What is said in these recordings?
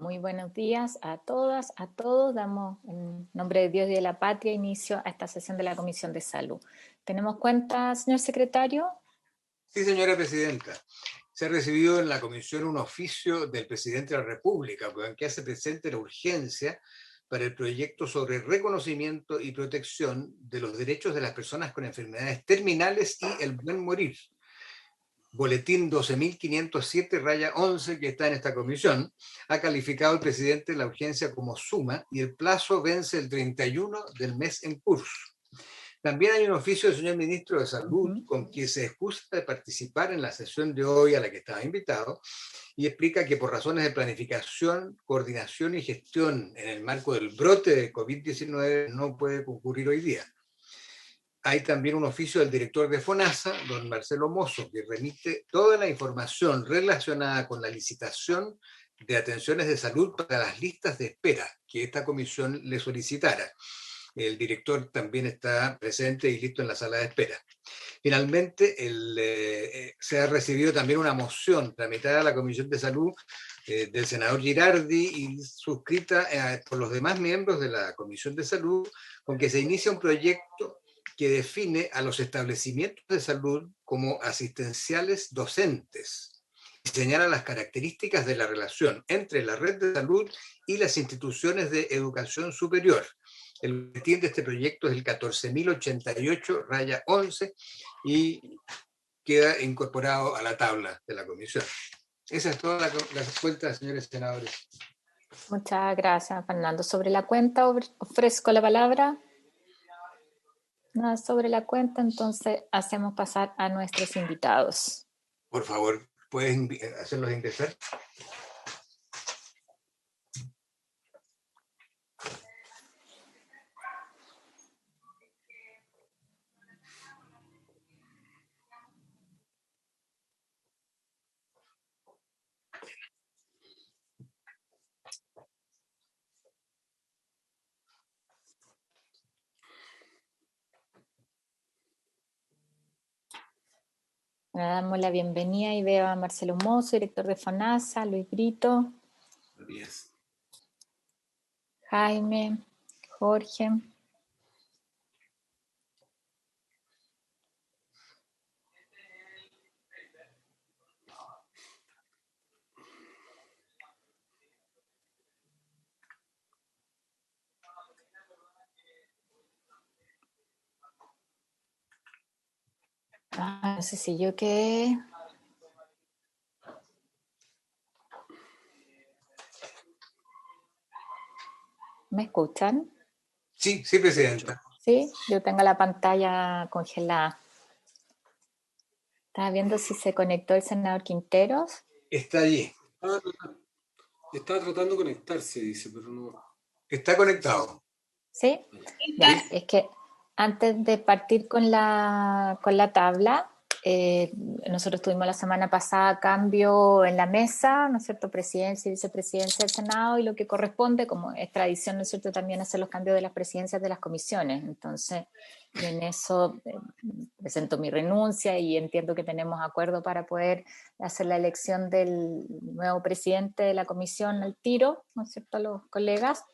Muy buenos días a todas, a todos. Damos en nombre de Dios y de la patria inicio a esta sesión de la Comisión de Salud. ¿Tenemos cuenta, señor secretario? Sí, señora presidenta. Se ha recibido en la comisión un oficio del presidente de la República con el que hace presente la urgencia para el proyecto sobre reconocimiento y protección de los derechos de las personas con enfermedades terminales y el buen morir. Boletín 12.507-11 que está en esta comisión, ha calificado el presidente la urgencia como suma y el plazo vence el 31 del mes en curso. También hay un oficio del señor ministro de Salud con que se excusa de participar en la sesión de hoy a la que estaba invitado y explica que por razones de planificación, coordinación y gestión en el marco del brote de COVID-19 no puede concurrir hoy día. Hay también un oficio del director de FONASA, don Marcelo Mozo, que remite toda la información relacionada con la licitación de atenciones de salud para las listas de espera que esta comisión le solicitara. El director también está presente y listo en la sala de espera. Finalmente, se ha recibido también una moción tramitada a la Comisión de Salud del senador Girardi y suscrita por los demás miembros de la Comisión de Salud, con que se inicia un proyecto que define a los establecimientos de salud como asistenciales docentes y señala las características de la relación entre la red de salud y las instituciones de educación superior. El boletín de este proyecto es el 14.088-11 y queda incorporado a la tabla de la comisión. Esa es toda la cuenta, señores senadores. Muchas gracias, Fernando. Sobre la cuenta ofrezco la palabra. Nada sobre la cuenta, entonces hacemos pasar a nuestros invitados. Por favor, ¿pueden hacerlos ingresar? Le damos la bienvenida y veo a Marcelo Mozo, director de FONASA, Luis Brito, Jaime, Jorge. No sé si yo qué. ¿Me escuchan? Sí, sí, presidenta. Sí, yo tengo la pantalla congelada. Estaba viendo si se conectó el senador Quinteros. Está allí. Está tratando de conectarse, dice, pero no. Está conectado. ¿Sí? Ya, es que antes de partir con la tabla, nosotros tuvimos la semana pasada cambio en la mesa, ¿no es cierto? Presidencia y vicepresidencia del Senado, y lo que corresponde, como es tradición, ¿no es cierto?, también hacer los cambios de las presidencias de las comisiones. Entonces, en eso presento mi renuncia y entiendo que tenemos acuerdo para poder hacer la elección del nuevo presidente de la comisión al tiro, ¿no es cierto?, a los colegas.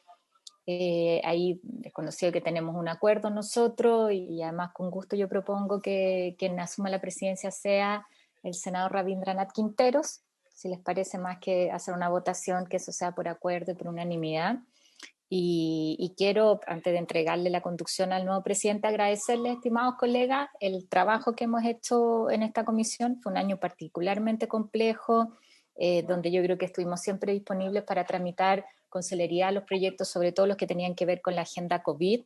Ahí es conocido que tenemos un acuerdo nosotros y además con gusto yo propongo que quien asuma la presidencia sea el senador Rabindranath Quinteros, si les parece, más que hacer una votación, que eso sea por acuerdo y por unanimidad. Y quiero, antes de entregarle la conducción al nuevo presidente, agradecerles, estimados colegas, el trabajo que hemos hecho en esta comisión. Fue un año particularmente complejo, donde yo creo que estuvimos siempre disponibles para tramitar con celeridad los proyectos, sobre todo los que tenían que ver con la agenda COVID.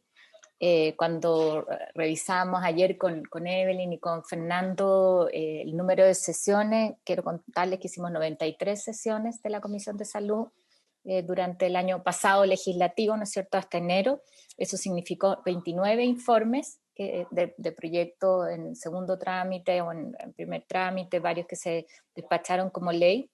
Cuando revisamos ayer con Evelyn y con Fernando el número de sesiones, quiero contarles que hicimos 93 sesiones de la Comisión de Salud durante el año pasado legislativo, ¿no es cierto?, hasta enero. Eso significó 29 informes de proyecto en segundo trámite o en primer trámite, varios que se despacharon como ley.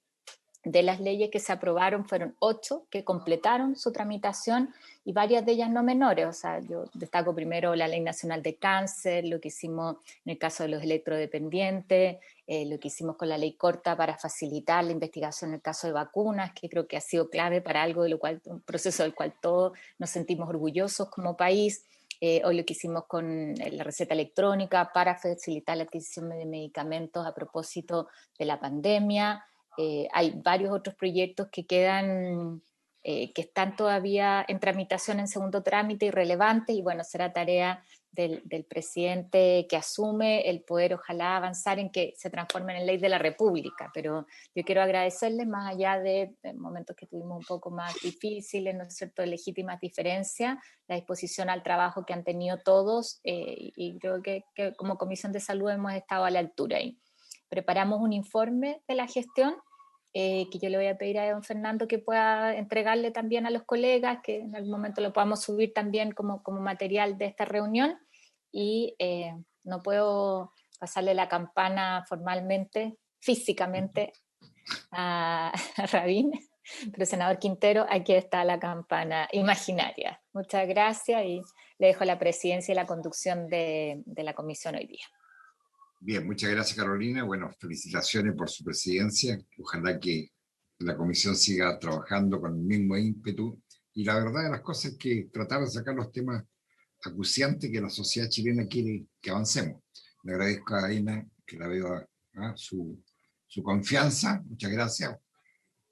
de las leyes que se aprobaron fueron 8 que completaron su tramitación y varias de ellas no menores. O sea, yo destaco primero la Ley Nacional de Cáncer, lo que hicimos en el caso de los electrodependientes, lo que hicimos con la ley corta para facilitar la investigación en el caso de vacunas, que creo que ha sido clave para algo de lo cual, un proceso del cual todos nos sentimos orgullosos como país. Hoy lo que hicimos con la receta electrónica para facilitar la adquisición de medicamentos a propósito de la pandemia. Hay varios otros proyectos que quedan, que están todavía en tramitación en segundo trámite y relevantes, y bueno, será tarea del presidente que asume el poder, ojalá avanzar en que se transformen en ley de la República. Pero yo quiero agradecerles, más allá de momentos que tuvimos un poco más difíciles, ¿no es cierto?, de legítimas diferencias, la disposición al trabajo que han tenido todos, y creo que como Comisión de Salud hemos estado a la altura ahí. Preparamos un informe de la gestión que yo le voy a pedir a don Fernando que pueda entregarle también a los colegas, que en algún momento lo podamos subir también como material de esta reunión. Y no puedo pasarle la campana formalmente, físicamente, a Rabín, pero senador Quintero, aquí está la campana imaginaria. Muchas gracias y le dejo la presidencia y la conducción de la comisión hoy día. Bien, muchas gracias, Carolina. Bueno, felicitaciones por su presidencia. Ojalá que la comisión siga trabajando con el mismo ímpetu. Y la verdad de las cosas es que tratar de sacar los temas acuciantes que la sociedad chilena quiere que avancemos. Le agradezco a Aina, que la veo su confianza. Muchas gracias.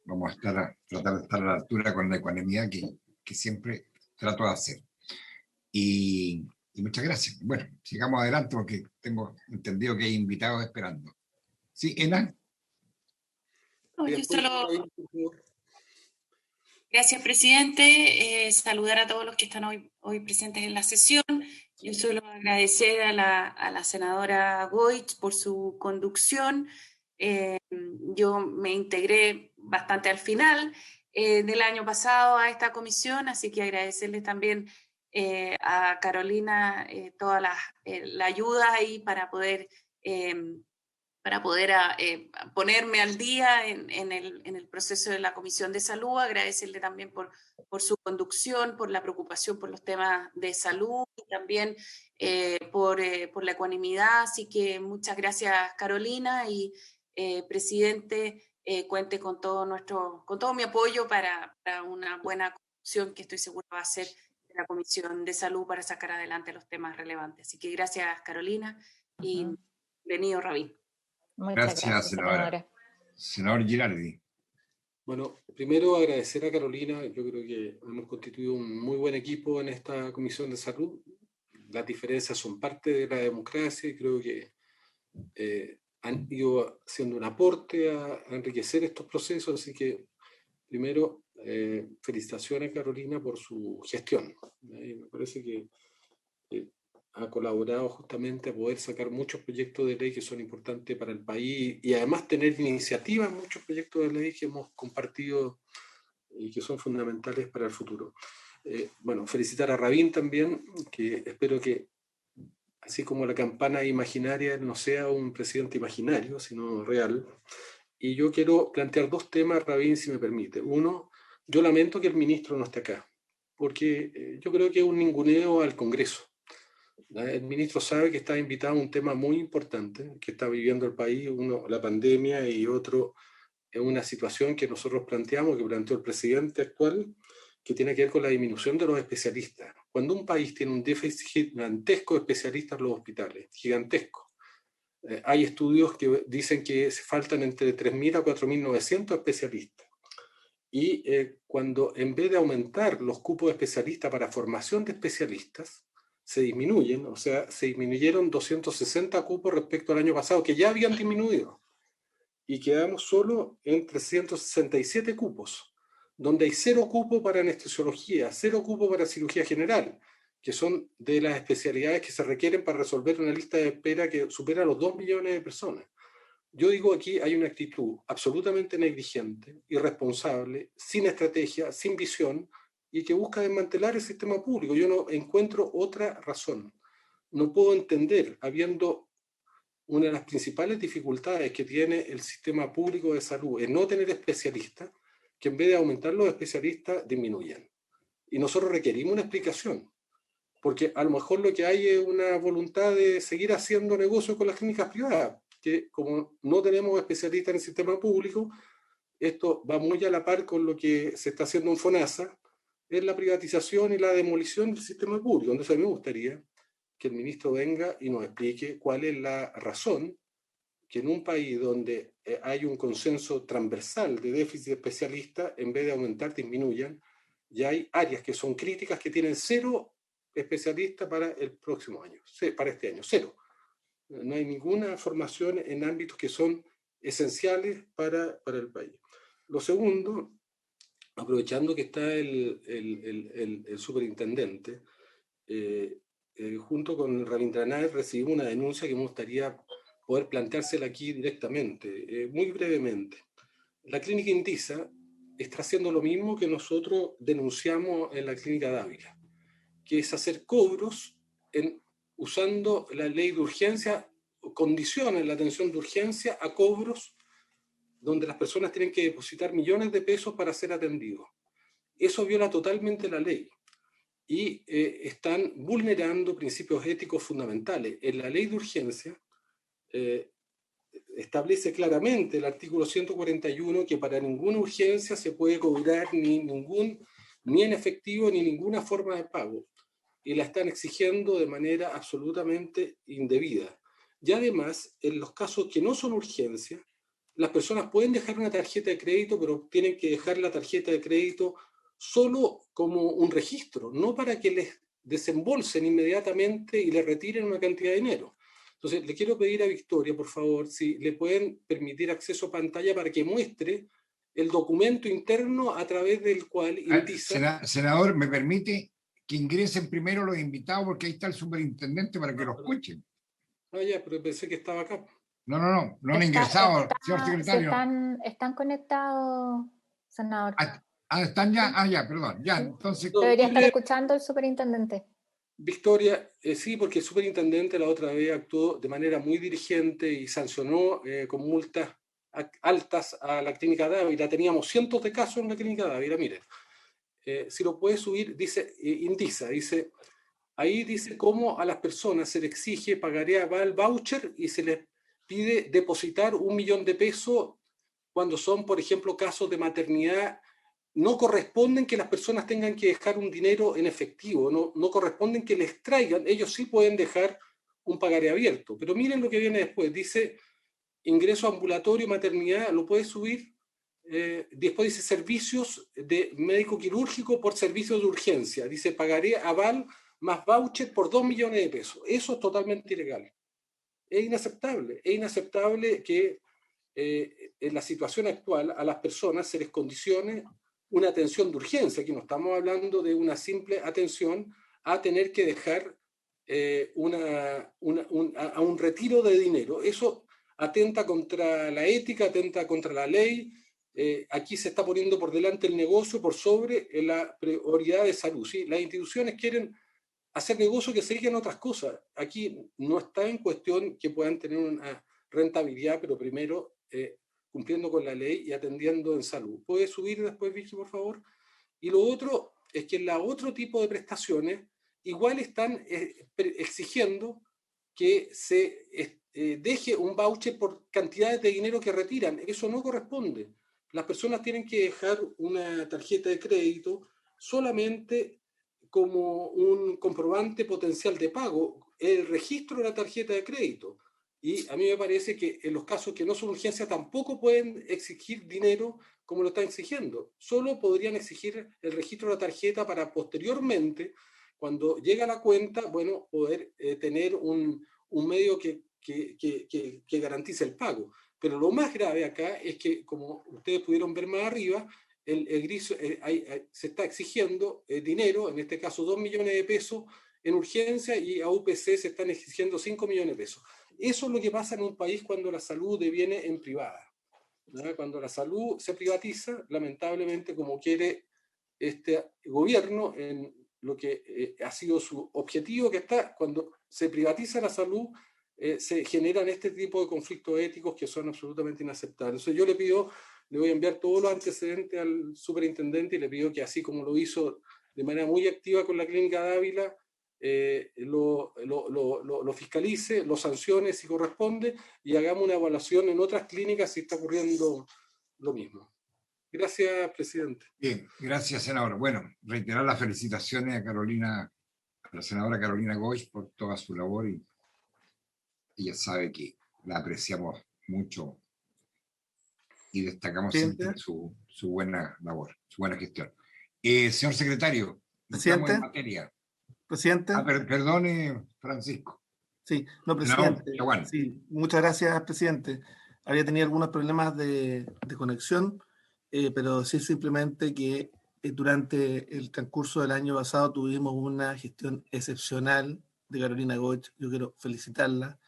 Vamos a tratar de estar a la altura con la ecuanimidad que siempre trato de hacer. Y muchas gracias. Bueno, sigamos adelante porque tengo entendido que hay invitados esperando. ¿Sí, Ena? No, yo solo... Gracias, presidente. Saludar a todos los que están hoy presentes en la sesión. Yo solo agradecer a la senadora Goich por su conducción. Yo me integré bastante al final del año pasado a esta comisión, así que agradecerle también a Carolina toda la ayuda ahí para poder ponerme al día en el proceso de la Comisión de Salud. Agradecerle también por su conducción, por la preocupación por los temas de salud y también por la ecuanimidad. Así que muchas gracias, Carolina, y presidente, cuente con todo mi apoyo para una buena conducción que estoy segura va a ser de la Comisión de Salud para sacar adelante los temas relevantes. Así que gracias, Carolina, y bienvenido, Rabín. Muchas gracias, senadora. Senador Girardi. Bueno, primero agradecer a Carolina. Yo creo que hemos constituido un muy buen equipo en esta Comisión de Salud. Las diferencias son parte de la democracia y creo que han ido haciendo un aporte a enriquecer estos procesos. Así que, primero, felicitaciones, Carolina, por su gestión. Me parece que ha colaborado justamente a poder sacar muchos proyectos de ley que son importantes para el país y además tener iniciativas en muchos proyectos de ley que hemos compartido y que son fundamentales para el futuro. Bueno, felicitar a Rabín también, que espero que, así como la campana imaginaria, no sea un presidente imaginario, sino real. Y yo quiero plantear dos temas, Rabín, si me permite. Uno, yo lamento que el ministro no esté acá, porque yo creo que es un ninguneo al Congreso. El ministro sabe que está invitado a un tema muy importante que está viviendo el país, uno, la pandemia, y otro, es una situación que nosotros planteamos, que planteó el presidente actual, que tiene que ver con la disminución de los especialistas. Cuando un país tiene un déficit gigantesco de especialistas en los hospitales, gigantesco, hay estudios que dicen que se faltan entre 3.000 a 4.900 especialistas. Y cuando en vez de aumentar los cupos de especialistas para formación de especialistas, se disminuyen, o sea, se disminuyeron 260 cupos respecto al año pasado, que ya habían disminuido, y quedamos solo en 367 cupos, donde hay 0 cupos para anestesiología, 0 cupos para cirugía general, que son de las especialidades que se requieren para resolver una lista de espera que supera los 2 millones de personas. Yo digo, aquí hay una actitud absolutamente negligente, irresponsable, sin estrategia, sin visión, y que busca desmantelar el sistema público. Yo no encuentro otra razón. No puedo entender, habiendo una de las principales dificultades que tiene el sistema público de salud es no tener especialistas, que en vez de aumentar los especialistas, disminuyan. Y nosotros requerimos una explicación, porque a lo mejor lo que hay es una voluntad de seguir haciendo negocio con las clínicas privadas, que como no tenemos especialistas en el sistema público, esto va muy a la par con lo que se está haciendo en FONASA, es la privatización y la demolición del sistema público. Entonces a mí me gustaría que el ministro venga y nos explique cuál es la razón que en un país donde hay un consenso transversal de déficit de especialistas, en vez de aumentar, disminuyan, y hay áreas que son críticas que tienen 0 especialistas para el próximo año, para este año, 0. No hay ninguna formación en ámbitos que son esenciales para el país. Lo segundo, aprovechando que está el superintendente, junto con Rabindranath recibimos una denuncia que me gustaría poder planteársela aquí directamente, muy brevemente. La clínica Indisa está haciendo lo mismo que nosotros denunciamos en la clínica Dávila, que es hacer cobros usando la ley de urgencia, condiciones la atención de urgencia a cobros donde las personas tienen que depositar millones de pesos para ser atendidos. Eso viola totalmente la ley y están vulnerando principios éticos fundamentales. En la ley de urgencia establece claramente el artículo 141 que para ninguna urgencia se puede cobrar ni en efectivo ni ninguna forma de pago, y la están exigiendo de manera absolutamente indebida. Y además, en los casos que no son urgencias, las personas pueden dejar una tarjeta de crédito, pero tienen que dejar la tarjeta de crédito solo como un registro, no para que les desembolsen inmediatamente y les retiren una cantidad de dinero. Entonces, le quiero pedir a Victoria, por favor, si le pueden permitir acceso a pantalla para que muestre el documento interno a través del cual Indisa... Senador, ¿me permite que ingresen primero los invitados? Porque ahí está el superintendente para que lo escuchen. Ah, ya, pero pensé que estaba acá. No han ingresado, señor secretario. Están conectados, senador. ¿Están ya? Ya, perdón. Ya, entonces... Debería estar escuchando el superintendente. Victoria, sí, porque el superintendente la otra vez actuó de manera muy dirigente y sancionó con multas altas a la clínica Dávila. Teníamos cientos de casos en la clínica Dávila, miren. Si lo puede subir, dice Indisa, ahí dice cómo a las personas se les exige pagaré aval voucher y se les pide depositar 1 millón de pesos cuando son, por ejemplo, casos de maternidad. No corresponden que las personas tengan que dejar un dinero en efectivo, no corresponden que les traigan, ellos sí pueden dejar un pagaré abierto. Pero miren lo que viene después, dice ingreso ambulatorio, maternidad, lo puede subir. Después dice servicios de médico quirúrgico por servicios de urgencia. Dice pagaré aval más voucher por 2 millones de pesos. Eso es totalmente ilegal. Es inaceptable que en la situación actual a las personas se les condicione una atención de urgencia. Aquí no estamos hablando de una simple atención a tener que dejar a un retiro de dinero. Eso atenta contra la ética, atenta contra la ley. Aquí se está poniendo por delante el negocio por sobre la prioridad de salud. ¿Sí? Las instituciones quieren hacer negocio que se dediquen a otras cosas. Aquí no está en cuestión que puedan tener una rentabilidad, pero primero cumpliendo con la ley y atendiendo en salud. ¿Puede subir después, Vicky, por favor? Y lo otro es que en la otro tipo de prestaciones igual están exigiendo que se deje un voucher por cantidades de dinero que retiran. Eso no corresponde. Las personas tienen que dejar una tarjeta de crédito solamente como un comprobante potencial de pago, el registro de la tarjeta de crédito. Y a mí me parece que en los casos que no son urgencias tampoco pueden exigir dinero como lo están exigiendo. Solo podrían exigir el registro de la tarjeta para posteriormente, cuando llega la cuenta, bueno, poder tener un medio que garantice el pago. Pero lo más grave acá es que, como ustedes pudieron ver más arriba, se está exigiendo dinero, en este caso 2 millones de pesos en urgencia, y a UPC se están exigiendo 5 millones de pesos. Eso es lo que pasa en un país cuando la salud deviene en privada. ¿No? Cuando la salud se privatiza, lamentablemente, como quiere este gobierno, en lo que ha sido su objetivo, que está cuando se privatiza la salud, se generan este tipo de conflictos éticos que son absolutamente inaceptables. Entonces yo le voy a enviar todos los antecedentes al superintendente y le pido que, así como lo hizo de manera muy activa con la Clínica Dávila, lo fiscalice, lo sancione si corresponde y hagamos una evaluación en otras clínicas si está ocurriendo lo mismo. Gracias, presidente. Bien, gracias, senador. Bueno, reiterar las felicitaciones a Carolina, a la senadora Carolina Goich por toda su labor, y ella sabe que la apreciamos mucho y destacamos siempre su buena labor, su buena gestión. Señor secretario, estamos en materia. Presidente. Perdone, Francisco. Sí, no, presidente. No, sí, muchas gracias, presidente. Había tenido algunos problemas de conexión, pero sí simplemente que durante el transcurso del año pasado tuvimos una gestión excepcional de Carolina Goich. Yo quiero felicitarla.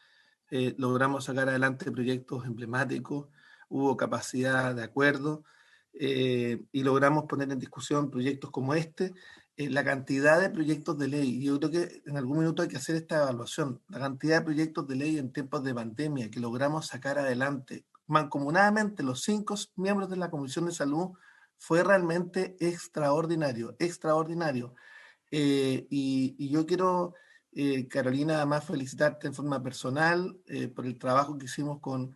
Logramos sacar adelante proyectos emblemáticos, hubo capacidad de acuerdo y logramos poner en discusión proyectos como este. La cantidad de proyectos de ley, yo creo que en algún minuto hay que hacer esta evaluación, la cantidad de proyectos de ley en tiempos de pandemia que logramos sacar adelante mancomunadamente los 5 miembros de la Comisión de Salud fue realmente extraordinario, extraordinario. Y yo quiero, Carolina, además felicitarte en forma personal por el trabajo que hicimos con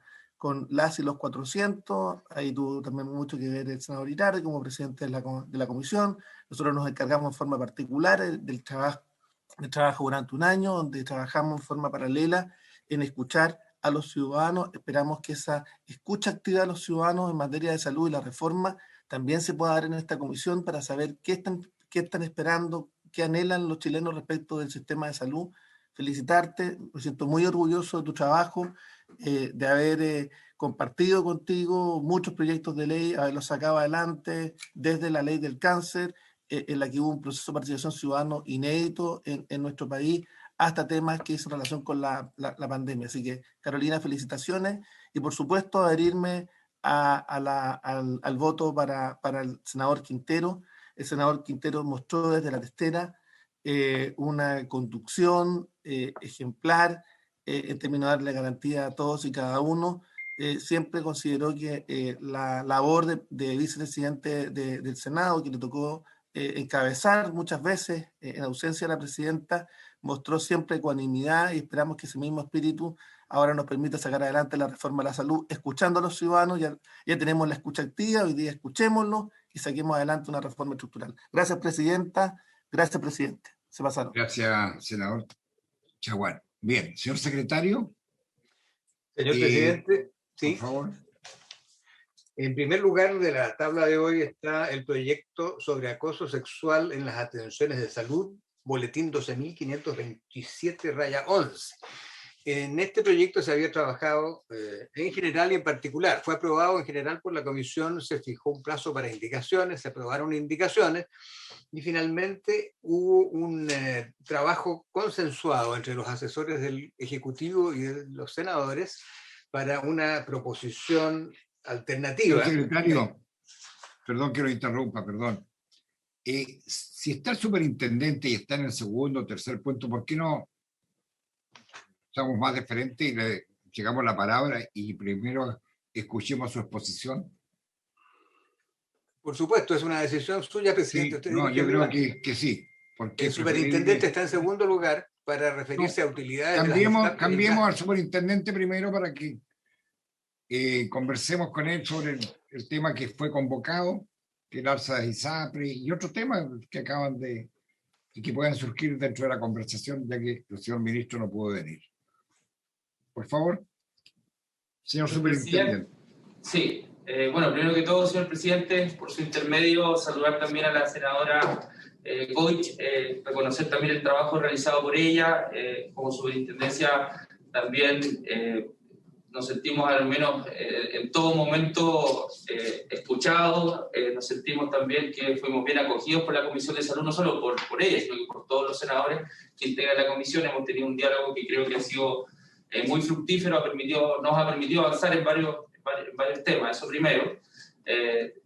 las y los 400, ahí tuvo también mucho que ver el senador Irardi como presidente de la comisión. Nosotros nos encargamos en forma particular del trabajo durante un año, donde trabajamos en forma paralela en escuchar a los ciudadanos. Esperamos que esa escucha activa a los ciudadanos en materia de salud y la reforma también se pueda dar en esta comisión para saber qué están esperando, qué anhelan los chilenos respecto del sistema de salud. Felicitarte, me siento muy orgulloso de tu trabajo, de haber compartido contigo muchos proyectos de ley, haberlos sacado adelante, desde la ley del cáncer, en la que hubo un proceso de participación ciudadano inédito en nuestro país, hasta temas que hizo relación con la pandemia. Así que, Carolina, felicitaciones, y por supuesto adherirme al voto para el senador Quintero. El senador Quintero mostró desde la testera una conducción ejemplar en términos de darle garantía a todos y cada uno. Siempre consideró que la labor de vicepresidente del Senado, que le tocó encabezar muchas veces en ausencia de la presidenta, mostró siempre ecuanimidad, y esperamos que ese mismo espíritu ahora nos permita sacar adelante la reforma de la salud, escuchando a los ciudadanos. Ya tenemos la escucha activa, hoy día escuchémoslo y saquemos adelante una reforma estructural. Gracias, presidenta. Gracias, presidente. Se pasaron. Gracias, senador Chaguán. Bien, señor secretario. Señor presidente, sí. Por favor. En primer lugar de la tabla de hoy está el proyecto sobre acoso sexual en las atenciones de salud, boletín 12.527-11. En este proyecto se había trabajado en general y en particular. Fue aprobado en general por la comisión, se fijó un plazo para indicaciones, se aprobaron indicaciones y finalmente hubo un trabajo consensuado entre los asesores del Ejecutivo y de los senadores para una proposición alternativa. Señor secretario, perdón que lo interrumpa, perdón. Si está el superintendente y está en el segundo o tercer punto, ¿por qué no somos más deferentes y le llegamos la palabra y primero escuchemos su exposición? Por supuesto, es una decisión suya, presidente. Sí, no, yo creo que sí. Porque el superintendente está en segundo lugar para referirse a utilidades. Cambiemos al superintendente primero para que conversemos con él sobre el tema que fue convocado, que el alza de ISAPRE y otros temas que acaban y que puedan surgir dentro de la conversación, ya que el señor ministro no pudo venir. Por favor, señor superintendente. Sí, bueno, primero que todo, señor presidente, por su intermedio, saludar también a la senadora Goich, reconocer también el trabajo realizado por ella. Como superintendencia también nos sentimos al menos en todo momento escuchados, nos sentimos también que fuimos bien acogidos por la Comisión de Salud, no solo por ella, sino que por todos los senadores que integran la comisión. Hemos tenido un diálogo que creo que ha sido muy fructífero, nos ha permitido avanzar en varios temas, eso primero.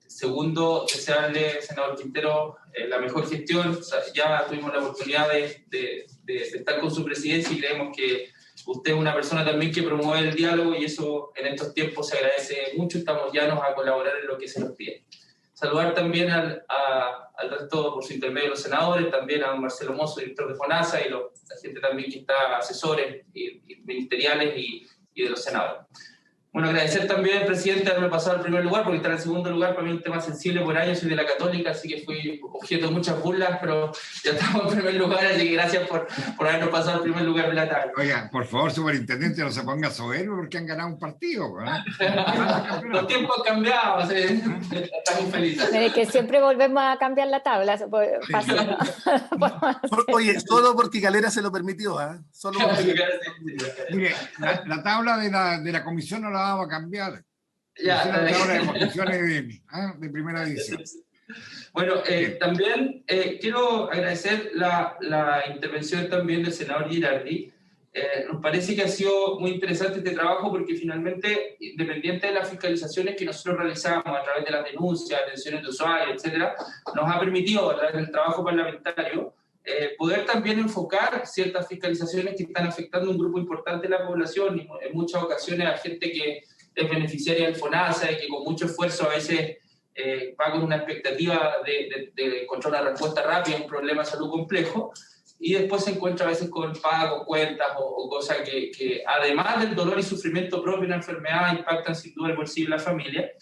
Segundo, desearle, senador Quintero, la mejor gestión. O sea, ya tuvimos la oportunidad de estar con su presidencia y creemos que usted es una persona también que promueve el diálogo y eso en estos tiempos se agradece mucho. Estamos llanos a colaborar en lo que se nos pide. Saludar también al resto, por su intermedio, los senadores, también a don Marcelo Mozo, director de FONASA, y la gente también que está, asesores y ministeriales y de los senadores. Bueno, agradecer también al presidente haberme pasado al primer lugar, porque estar en segundo lugar para mí es un tema sensible por años, soy de la Católica, así que fui objeto de muchas burlas, pero ya estamos en primer lugar, así que gracias por habernos pasado al primer lugar de la tabla. Oiga, por favor, superintendente, no se ponga soberbio porque han ganado un partido, Los tiempos han cambiado, estamos felices. Es que siempre volvemos a cambiar la tabla. Oye, solo porque Calera se lo permitió, ¿eh? Solo porque... Mire, la tabla de la comisión no la vamos a cambiar. Ya, la tabla de comisiones de primera división. Bueno, también quiero agradecer la intervención también del senador Girardi. Nos parece que ha sido muy interesante este trabajo porque finalmente, independiente de las fiscalizaciones que nosotros realizamos a través de las denuncias, atenciones de usuarios, etcétera, nos ha permitido a través del trabajo parlamentario poder también enfocar ciertas fiscalizaciones que están afectando a un grupo importante de la población y en muchas ocasiones a gente que es beneficiaria del FONASA y que con mucho esfuerzo a veces va con una expectativa de encontrar una respuesta rápida a un problema de salud complejo y después se encuentra a veces con pagos, cuentas o cosas que además del dolor y sufrimiento propio de una enfermedad impactan sin duda el bolsillo de la familia.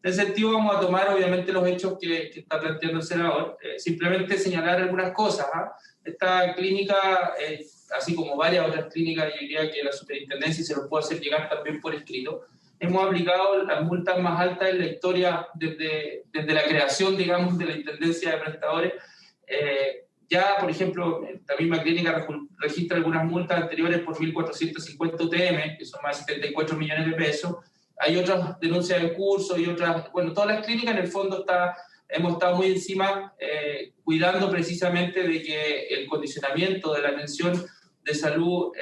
En ese sentido vamos a tomar obviamente los hechos que está planteando el senador, simplemente señalar algunas cosas. Esta clínica, así como varias otras clínicas, yo diría que la superintendencia se los puede hacer llegar también por escrito. Hemos aplicado las multas más altas en la historia desde la creación, digamos, de la intendencia de prestadores. Ya, por ejemplo, la misma clínica registra algunas multas anteriores por 1.450 UTM, que son más de 74 millones de pesos. Hay otras denuncias en curso y otras, bueno, todas las clínicas en el fondo hemos estado muy encima cuidando precisamente de que el condicionamiento de la atención de salud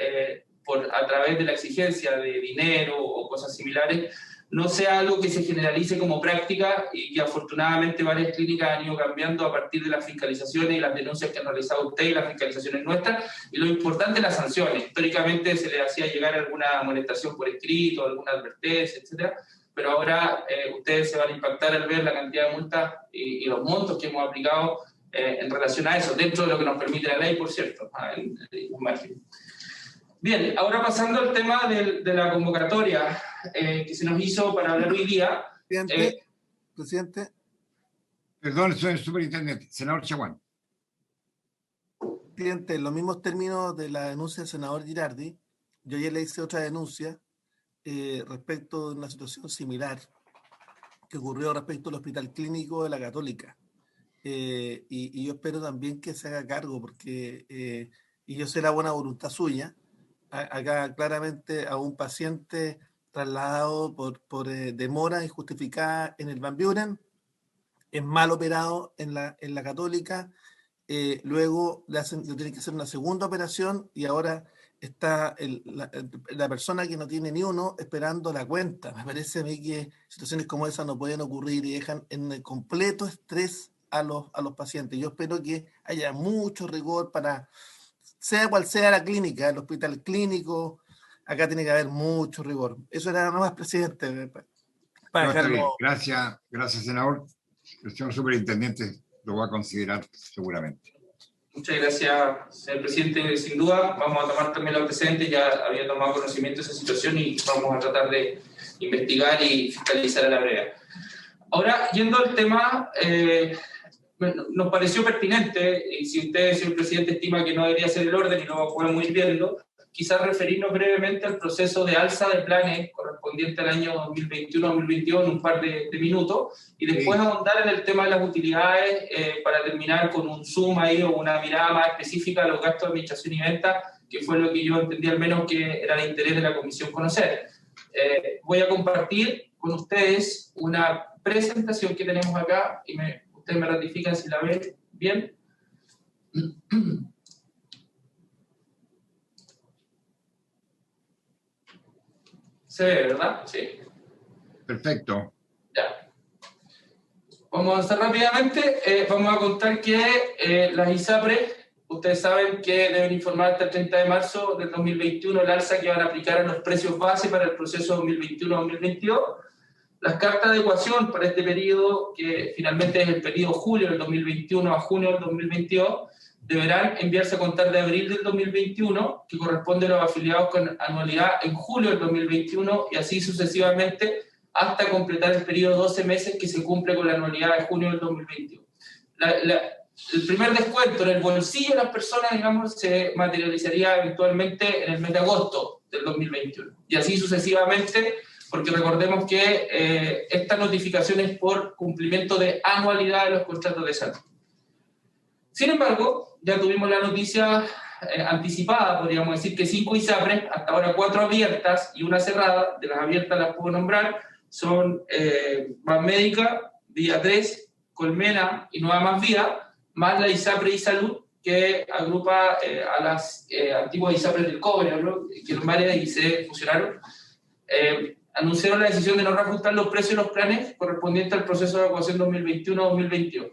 a través de la exigencia de dinero o cosas similares no sea algo que se generalice como práctica y que afortunadamente varias clínicas han ido cambiando a partir de las fiscalizaciones y las denuncias que han realizado usted y las fiscalizaciones nuestras. Y lo importante es las sanciones. Históricamente se le hacía llegar alguna amonestación por escrito, alguna advertencia, etcétera, pero ahora ustedes se van a impactar al ver la cantidad de multas y los montos que hemos aplicado en relación a eso, dentro de lo que nos permite la ley, por cierto, en margen. Bien, ahora pasando al tema de la convocatoria que se nos hizo para hablar hoy día. Presidente. Perdón, soy el superintendente, senador Chaguán. Presidente, en los mismos términos de la denuncia del senador Girardi, yo ya le hice otra denuncia respecto de una situación similar que ocurrió respecto al Hospital Clínico de la Católica. Y yo espero también que se haga cargo, porque y yo sé la buena voluntad suya. Acá claramente a un paciente trasladado por demora injustificada en el Van Buren, es mal operado en la Católica, luego le tienen que hacer una segunda operación y ahora está la persona que no tiene ni uno esperando la cuenta. Me parece a mí que situaciones como esas no pueden ocurrir y dejan en completo estrés a los pacientes. Yo espero que haya mucho rigor para... sea cual sea la clínica, el hospital clínico, acá tiene que haber mucho rigor. Eso era nada más, presidente. Gracias, senador. El señor superintendente lo va a considerar seguramente. Muchas gracias, señor presidente. Sin duda, vamos a tomar también los antecedentes. Ya había tomado conocimiento de esa situación y vamos a tratar de investigar y fiscalizar a la brevedad. Ahora, yendo al tema... nos pareció pertinente, y si usted, señor presidente, estima que no debería ser el orden y lo podemos ir viendo, quizás referirnos brevemente al proceso de alza de planes correspondiente al año 2021-2022 en un par de minutos, y después ahondar en el tema de las utilidades para terminar con un zoom ahí o una mirada más específica a los gastos de administración y venta, que fue lo que yo entendí al menos que era de interés de la comisión conocer. Voy a compartir con ustedes una presentación que tenemos acá y ustedes me ratifican si la ven bien. Se ve, ¿verdad? Sí. Perfecto. Ya. Vamos a avanzar rápidamente. Vamos a contar que las ISAPRES ustedes saben que deben informar hasta el 30 de marzo del 2021 el alza que van a aplicar a los precios base para el proceso 2021-2022. Las cartas de ecuación para este periodo, que finalmente es el periodo julio del 2021 a junio del 2022, deberán enviarse a contar de abril del 2021, que corresponde a los afiliados con anualidad en julio del 2021, y así sucesivamente hasta completar el periodo de 12 meses que se cumple con la anualidad de junio del 2021. El primer descuento en el bolsillo de las personas, digamos, se materializaría eventualmente en el mes de agosto del 2021. Y así sucesivamente, porque recordemos que esta notificación es por cumplimiento de anualidad de los contratos de salud. Sin embargo, ya tuvimos la noticia anticipada, podríamos decir que 5 ISAPRES, hasta ahora 4 abiertas y una cerrada. De las abiertas las puedo nombrar, son Banmédica, Vía 3, Colmena y Nueva Más Vida, más la ISAPRE y Salud, que agrupa a las antiguas ISAPRES del cobre, ¿no? Que en varias y se fusionaron. Anunciaron la decisión de no reajustar los precios de los planes correspondientes al proceso de evacuación 2021-2022.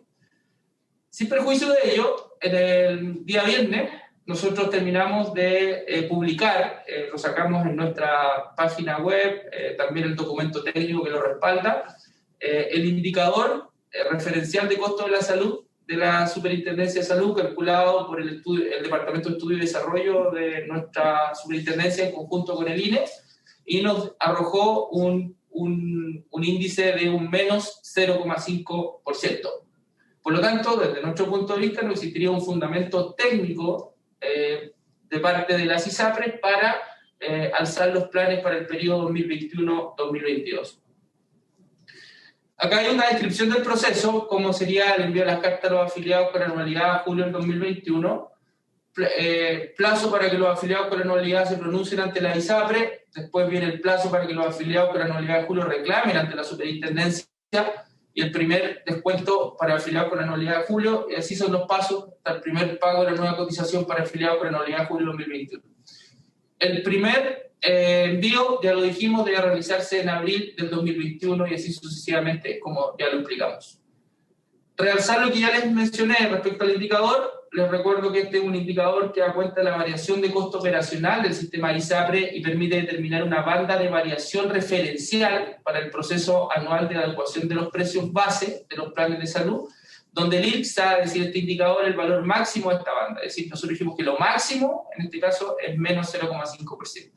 Sin perjuicio de ello, en el día viernes nosotros terminamos de publicar, lo sacamos en nuestra página web, también el documento técnico que lo respalda, el indicador referencial de costo de la salud de la Superintendencia de Salud, calculado por el Departamento de Estudio y Desarrollo de nuestra Superintendencia en conjunto con el INE, y nos arrojó un índice de un menos 0,5%. Por lo tanto, desde nuestro punto de vista, no existiría un fundamento técnico de parte de las ISAPRES para alzar los planes para el periodo 2021-2022. Acá hay una descripción del proceso, cómo sería el envío de las cartas a los afiliados con anualidad a julio del 2021, plazo para que los afiliados con anualidad se pronuncien ante la ISAPRE, después viene el plazo para que los afiliados con anualidad de julio reclamen ante la Superintendencia, y el primer descuento para afiliados con anualidad de julio, y así son los pasos hasta el primer pago de la nueva cotización para afiliados con anualidad de julio 2021. El primer envío, ya lo dijimos, debe realizarse en abril del 2021 y así sucesivamente, como ya lo explicamos. Realzar lo que ya les mencioné respecto al indicador, les recuerdo que este es un indicador que da cuenta de la variación de costo operacional del sistema ISAPRE y permite determinar una banda de variación referencial para el proceso anual de adecuación de los precios base de los planes de salud, donde el IRCSA, es decir, este indicador, el valor máximo de esta banda. Es decir, nosotros dijimos que lo máximo, en este caso, es menos 0,5%.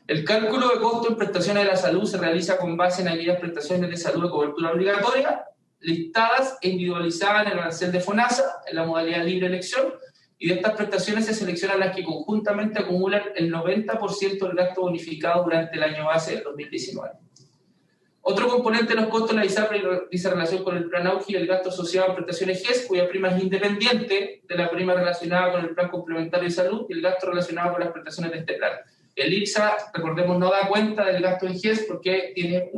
El cálculo de costo en prestaciones de la salud se realiza con base en aquellas prestaciones de salud de cobertura obligatoria, listadas e individualizadas en el arancel de FONASA, en la modalidad libre elección, y de estas prestaciones se seleccionan las que conjuntamente acumulan el 90% del gasto bonificado durante el año base del 2019. Otro componente de los costos de la ISAPRE dice relación con el plan AUGI y el gasto asociado a prestaciones GES, cuya prima es independiente de la prima relacionada con el plan complementario de salud y el gasto relacionado con las prestaciones de este plan. El IRCSA, recordemos, no da cuenta del gasto en GES porque tiene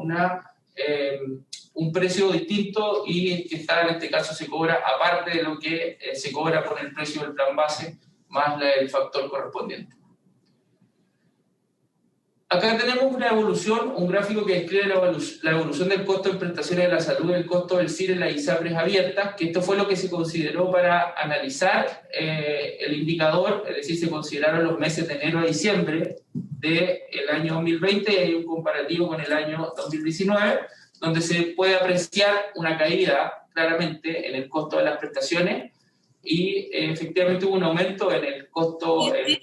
un precio distinto y que en este caso se cobra aparte de lo que se cobra por el precio del plan base más el factor correspondiente. Acá tenemos una evolución, un gráfico que describe la evolución del costo en prestaciones de la salud y el costo del CIR en las ISAPRES abiertas, que esto fue lo que se consideró para analizar el indicador, es decir, se consideraron los meses de enero a diciembre del año 2020 y hay un comparativo con el año 2019, donde se puede apreciar una caída claramente en el costo de las prestaciones y efectivamente hubo un aumento en el costo de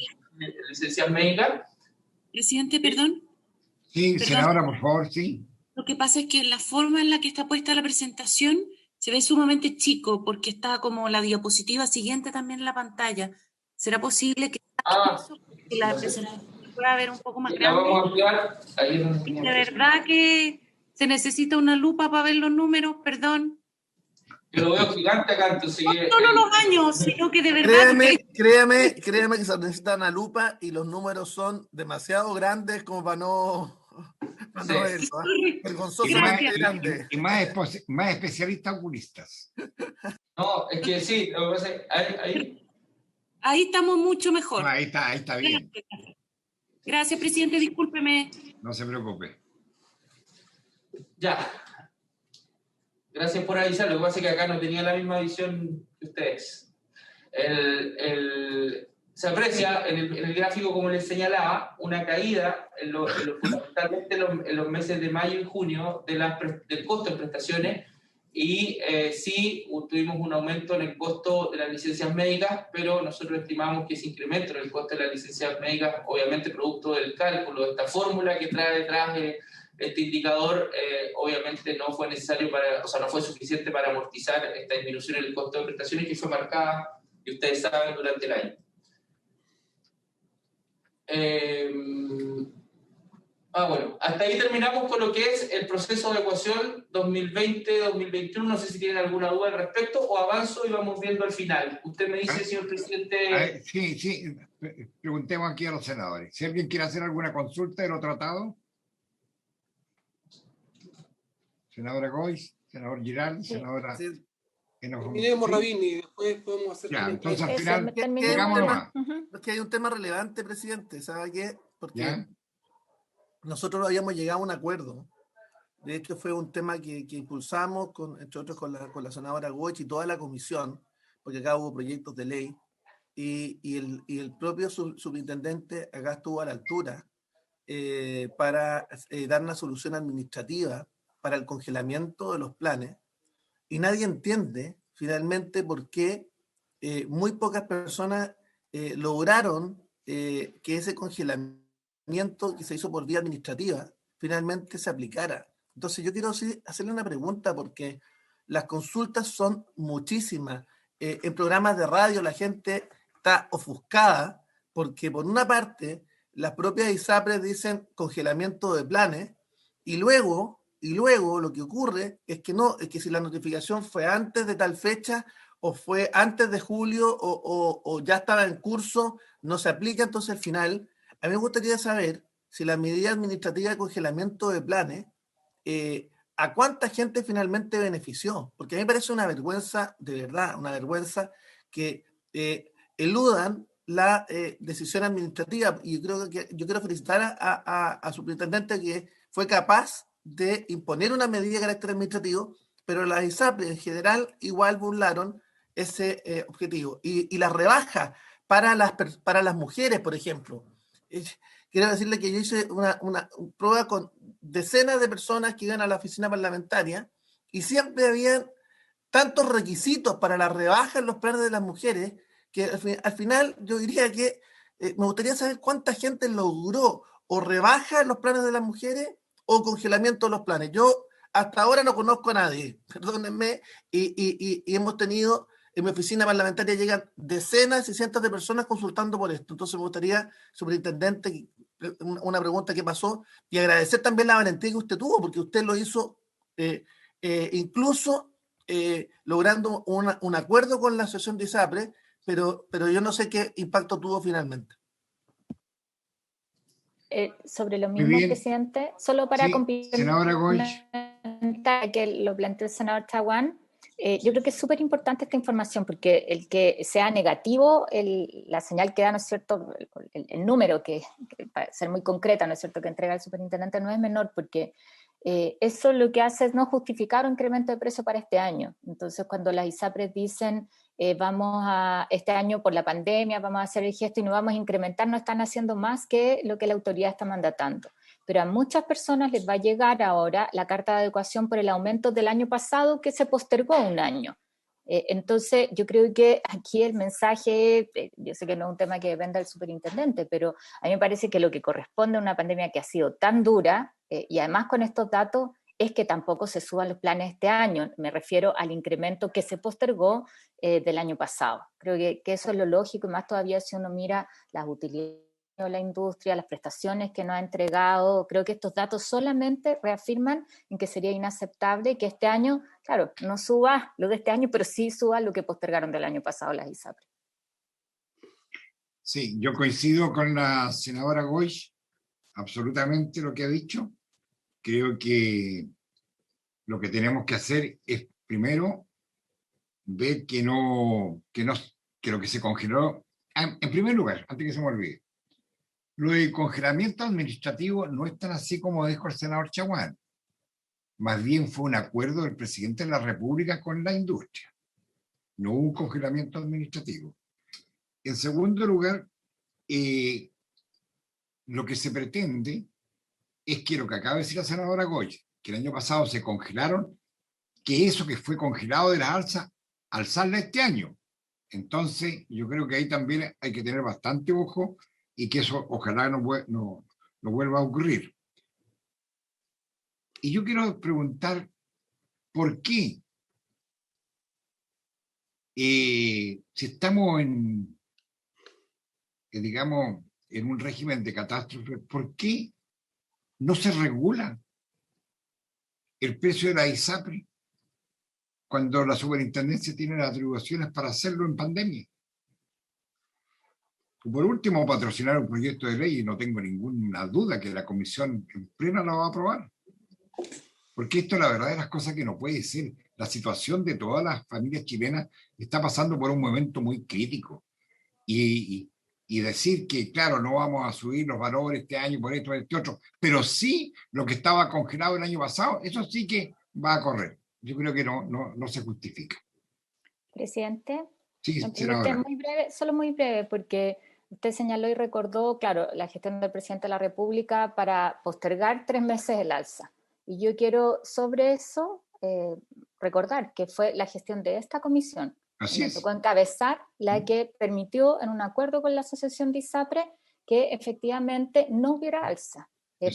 licencias médicas. Presidente, perdón. Sí, senadora, por favor, sí. Lo que pasa es que la forma en la que está puesta la presentación se ve sumamente chico porque está como la diapositiva siguiente también en la pantalla. ¿Será posible que la presentación pueda ver un poco más grande? La vamos a ampliar. De verdad que se necesita una lupa para ver los números, perdón. Yo lo veo gigante acá, entonces... No solo los años, sino que de verdad... Créame que se necesita una lupa y los números son demasiado grandes como para no ver eso. Vergonzoso. Y más especialistas oculistas. No, es que sí, lo que pasa es que ahí estamos mucho mejor. No, ahí está bien. Gracias, presidente, discúlpeme. No se preocupe. Ya. Gracias por avisar, lo que pasa es que acá no tenía la misma visión que ustedes. se aprecia en el gráfico, como les señalaba, una caída fundamentalmente en los meses de mayo y junio del costo de prestaciones, y sí tuvimos un aumento en el costo de las licencias médicas, pero nosotros estimamos que ese incremento en el costo de las licencias médicas, obviamente producto del cálculo de esta fórmula que trae detrás este indicador, obviamente no fue necesario no fue suficiente para amortizar esta disminución en el costo de prestaciones que fue marcada, y ustedes saben, durante el año. Bueno, hasta ahí terminamos con lo que es el proceso de adecuación 2020-2021. No sé si tienen alguna duda al respecto o avanzo y vamos viendo al final. Usted me dice, señor presidente... Sí, preguntemos aquí a los senadores. Si alguien quiere hacer alguna consulta de lo tratado. Senadora Gois, senador Giral, senadora... Terminemos, Rabín, y después podemos hacer... Ya, entonces al final, porque hay un tema relevante, presidente, ¿sabe qué? Porque nosotros habíamos llegado a un acuerdo. De hecho, fue un tema que impulsamos, entre otros, con la senadora Goich y toda la comisión, porque acá hubo proyectos de ley, y el propio subintendente acá estuvo a la altura para dar una solución administrativa para el congelamiento de los planes, y nadie entiende finalmente por qué muy pocas personas lograron que ese congelamiento que se hizo por vía administrativa finalmente se aplicara. Entonces yo quiero hacerle una pregunta, porque las consultas son muchísimas. En programas de radio la gente está ofuscada porque por una parte las propias ISAPRES dicen congelamiento de planes, y luego lo que ocurre es que si la notificación fue antes de tal fecha o fue antes de julio o ya estaba en curso, no se aplica. Entonces al final, a mí me gustaría saber si la medida administrativa de congelamiento de planes, ¿a cuánta gente finalmente benefició? Porque a mí me parece una vergüenza, de verdad, una vergüenza que eludan la decisión administrativa. Y yo quiero felicitar a superintendente que fue capaz de imponer una medida de carácter administrativo, pero las ISAPRES en general igual burlaron ese objetivo. Y la rebaja para las mujeres, por ejemplo. Quiero decirle que yo hice una prueba con decenas de personas que iban a la oficina parlamentaria, y siempre había tantos requisitos para la rebaja en los planes de las mujeres que al final yo diría que me gustaría saber cuánta gente logró o rebaja en los planes de las mujeres o congelamiento de los planes. Yo hasta ahora no conozco a nadie, perdónenme, y hemos tenido, en mi oficina parlamentaria llegan decenas y cientos de personas consultando por esto. Entonces me gustaría, superintendente, una pregunta que pasó, y agradecer también la valentía que usted tuvo, porque usted lo hizo incluso logrando un acuerdo con la asociación de ISAPRES, pero yo no sé qué impacto tuvo finalmente. Sobre lo mismo, presidente, solo para complementar que lo planteó el senador Chaguán, yo creo que es súper importante esta información, porque el que sea negativo, la señal que da, ¿no es cierto?, el número que para ser muy concreta, ¿no es cierto?, que entrega el superintendente no es menor, porque eso lo que hace es no justificar un incremento de precio para este año. Entonces, cuando las ISAPRES dicen este año por la pandemia vamos a hacer el gesto y no vamos a incrementar, no están haciendo más que lo que la autoridad está mandatando. Pero a muchas personas les va a llegar ahora la carta de adecuación por el aumento del año pasado que se postergó un año. Entonces, yo creo que aquí el mensaje, yo sé que no es un tema que dependa del superintendente, pero a mí me parece que lo que corresponde a una pandemia que ha sido tan dura, y además con estos datos, es que tampoco se suban los planes este año. Me refiero al incremento que se postergó del año pasado. Creo que eso es lo lógico, y más todavía si uno mira las utilidades de la industria, las prestaciones que nos ha entregado. Creo que estos datos solamente reafirman en que sería inaceptable que este año, claro, no suba lo de este año, pero sí suba lo que postergaron del año pasado las ISAPRES. Sí, yo coincido con la senadora Goich, absolutamente lo que ha dicho. Creo que lo que tenemos que hacer es, primero, ver que lo que se congeló, en primer lugar, antes que se me olvide, lo del congelamiento administrativo no es tan así como dijo el senador Chaguán. Más bien fue un acuerdo del presidente de la República con la industria. No hubo un congelamiento administrativo. En segundo lugar, lo que se pretende es que lo que acaba de decir la senadora Goy, que el año pasado se congelaron, que eso que fue congelado de la alza, alzarla este año. Entonces, yo creo que ahí también hay que tener bastante ojo y que eso ojalá no vuelva a ocurrir. Y yo quiero preguntar, ¿por qué? Si estamos digamos, en un régimen de catástrofe, ¿por qué no se regula el precio de la ISAPRE cuando la superintendencia tiene las atribuciones para hacerlo en pandemia? Por último, patrocinar un proyecto de ley, y no tengo ninguna duda que la comisión en plena la va a aprobar. Porque esto, la verdad, es las cosas que no puede ser. La situación de todas las familias chilenas está pasando por un momento muy crítico. Y decir que, claro, no vamos a subir los valores este año por esto, por este otro, pero sí lo que estaba congelado el año pasado, eso sí que va a correr. Yo creo que no se justifica. Presidente, sí, muy breve, solo muy breve, porque usted señaló y recordó, claro, la gestión del presidente de la República para postergar 3 meses el alza. Y yo quiero sobre eso recordar que fue la gestión de esta comisión. Así es. Me tocó encabezar la que permitió, en un acuerdo con la asociación de ISAPRE, que efectivamente no hubiera alza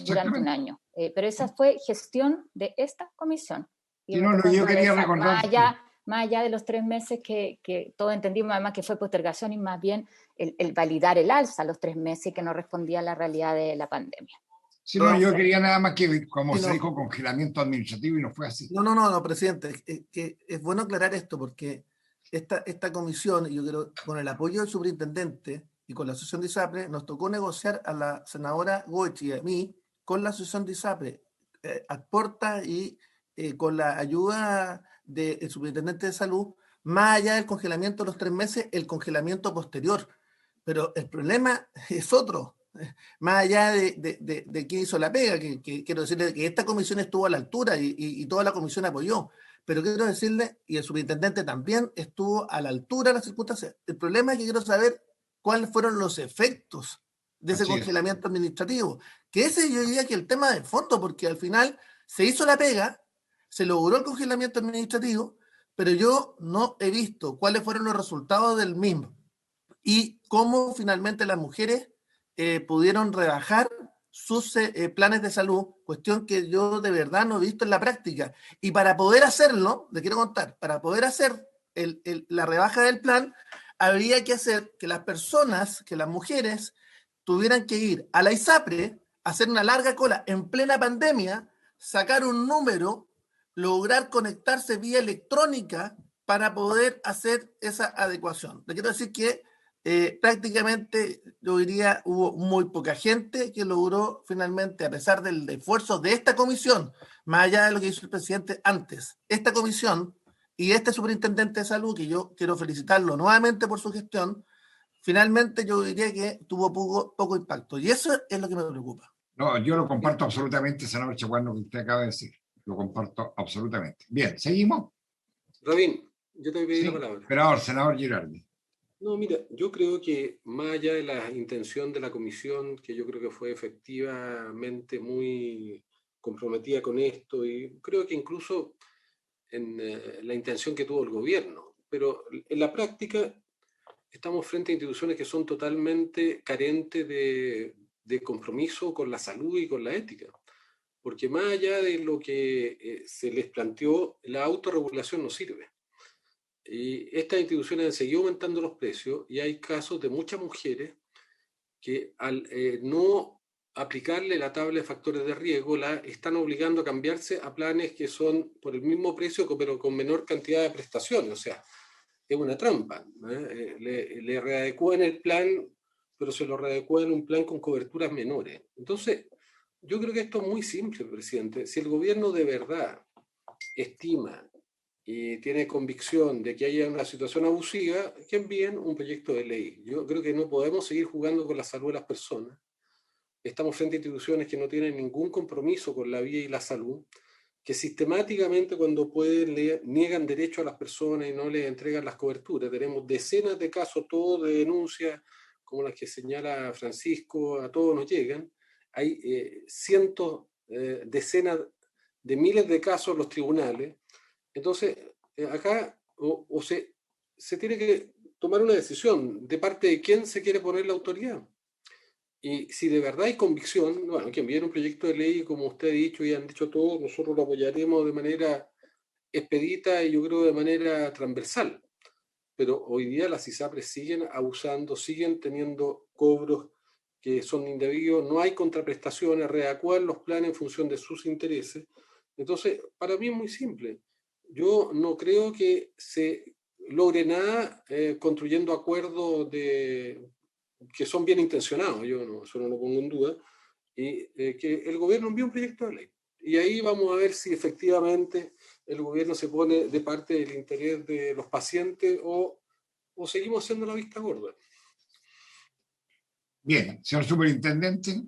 durante un año. Pero esa fue gestión de esta comisión. Y yo quería recordar... Más allá de los 3 meses que todos entendimos, además que fue postergación y más bien el validar el alza los 3 meses que no respondía a la realidad de la pandemia. Sí, yo quería nada más que, como se dijo, congelamiento administrativo, y no fue así. No, presidente, que es bueno aclarar esto porque esta comisión, yo creo, con el apoyo del superintendente y con la asociación de ISAPRE, nos tocó negociar a la senadora Goich y a mí con la asociación de ISAPRE, aporta y con la ayuda del superintendente de salud, más allá del congelamiento de los 3 meses, el congelamiento posterior. Pero el problema es otro, más allá de quién hizo la pega, que quiero decirle que esta comisión estuvo a la altura y toda la comisión apoyó, pero quiero decirle, y el superintendente también estuvo a la altura de las circunstancias. El problema es que quiero saber cuáles fueron los efectos de ese congelamiento administrativo, que ese yo diría que el tema de fondo, porque al final se hizo la pega, se logró el congelamiento administrativo, pero yo no he visto cuáles fueron los resultados del mismo y cómo finalmente las mujeres pudieron rebajar sus planes de salud, cuestión que yo de verdad no he visto en la práctica. Y para poder hacerlo, le quiero contar, para poder hacer la rebaja del plan, habría que hacer que las personas, que las mujeres, tuvieran que ir a la ISAPRE, hacer una larga cola en plena pandemia, sacar un número, lograr conectarse vía electrónica para poder hacer esa adecuación. Le quiero decir que prácticamente, yo diría, hubo muy poca gente que logró finalmente, a pesar del esfuerzo de esta comisión, más allá de lo que hizo el presidente antes, esta comisión y este superintendente de salud, que yo quiero felicitarlo nuevamente por su gestión, finalmente yo diría que tuvo poco impacto. Y eso es lo que me preocupa. No, yo lo comparto absolutamente, senador Chaguán, lo que usted acaba de decir. Lo comparto absolutamente. Bien, ¿seguimos? Rabín, yo te voy a pedir la palabra. Senador Girardi. No, mira, yo creo que más allá de la intención de la comisión, que yo creo que fue efectivamente muy comprometida con esto, y creo que incluso en la intención que tuvo el gobierno, pero en la práctica estamos frente a instituciones que son totalmente carentes de compromiso con la salud y con la ética, porque más allá de lo que se les planteó, la autorregulación no sirve. Y estas instituciones han seguido aumentando los precios y hay casos de muchas mujeres que al no aplicarle la tabla de factores de riesgo la están obligando a cambiarse a planes que son por el mismo precio pero con menor cantidad de prestaciones. O sea, es una trampa. Le readecúan el plan, pero se lo readecúan en un plan con coberturas menores. Entonces, yo creo que esto es muy simple, presidente. Si el gobierno de verdad estima y tiene convicción de que haya una situación abusiva, que envíen un proyecto de ley. Yo creo que no podemos seguir jugando con la salud de las personas. Estamos frente a instituciones que no tienen ningún compromiso con la vida y la salud, que sistemáticamente cuando pueden niegan derecho a las personas y no les entregan las coberturas. Tenemos decenas de casos, todos de denuncias, como las que señala Francisco, a todos nos llegan. Hay cientos, decenas de miles de casos en los tribunales. Entonces, acá se tiene que tomar una decisión de parte de quién se quiere poner la autoridad. Y si de verdad hay convicción, bueno, que envíen un proyecto de ley, como usted ha dicho y han dicho todos, nosotros lo apoyaremos de manera expedita y yo creo de manera transversal. Pero hoy día las ISAPRES siguen abusando, siguen teniendo cobros que son indebidos, no hay contraprestaciones, readecuar los planes en función de sus intereses. Entonces, para mí es muy simple. Yo no creo que se logre nada construyendo acuerdos que son bien intencionados, eso no lo pongo en duda, y que el gobierno envíe un proyecto de ley. Y ahí vamos a ver si efectivamente el gobierno se pone de parte del interés de los pacientes o seguimos haciendo la vista gorda. Bien, señor superintendente.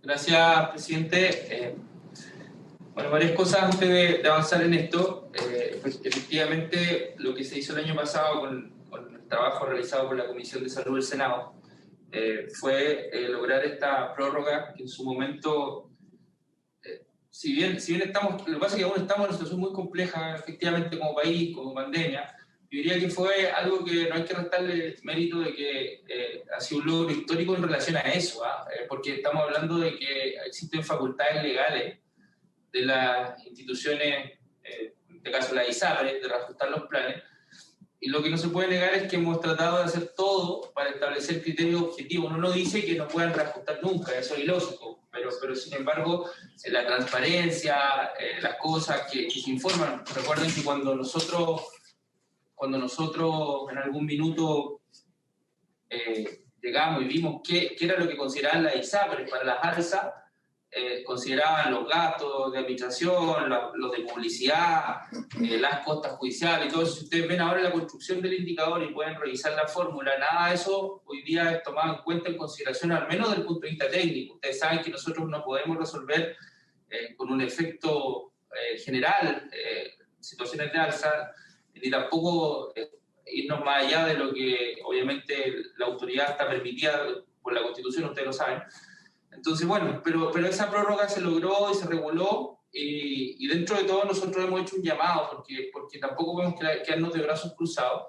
Gracias, presidente. Bueno, varias cosas antes de avanzar en esto. Efectivamente, lo que se hizo el año pasado con el trabajo realizado por la Comisión de Salud del Senado fue lograr esta prórroga que en su momento, si bien estamos, lo que pasa es que aún estamos en una situación muy compleja, efectivamente, como país, como pandemia. Yo diría que fue algo que no hay que restarle mérito de que ha sido un logro histórico en relación a eso, porque estamos hablando de que existen facultades legales de las instituciones, en este caso la ISAPRES, de reajustar los planes, y lo que no se puede negar es que hemos tratado de hacer todo para establecer criterios objetivos. Uno no dice que no puedan reajustar nunca, eso es ilógico, pero sin embargo, la transparencia, las cosas que se informan. Recuerden que cuando nosotros en algún minuto llegamos y vimos qué era lo que consideraban las ISAPRES para las alzas, consideraban los gastos de administración, los de publicidad, las costas judiciales y todo eso. Si ustedes ven ahora la construcción del indicador y pueden revisar la fórmula, nada de eso hoy día es tomado en cuenta en consideración, al menos desde el punto de vista técnico. Ustedes saben que nosotros no podemos resolver con un efecto general situaciones de alza, ni tampoco irnos más allá de lo que obviamente la autoridad está permitida por la Constitución, ustedes lo saben. Entonces, bueno, pero esa prórroga se logró y se reguló, y dentro de todo nosotros hemos hecho un llamado, porque tampoco podemos quedarnos de brazos cruzados,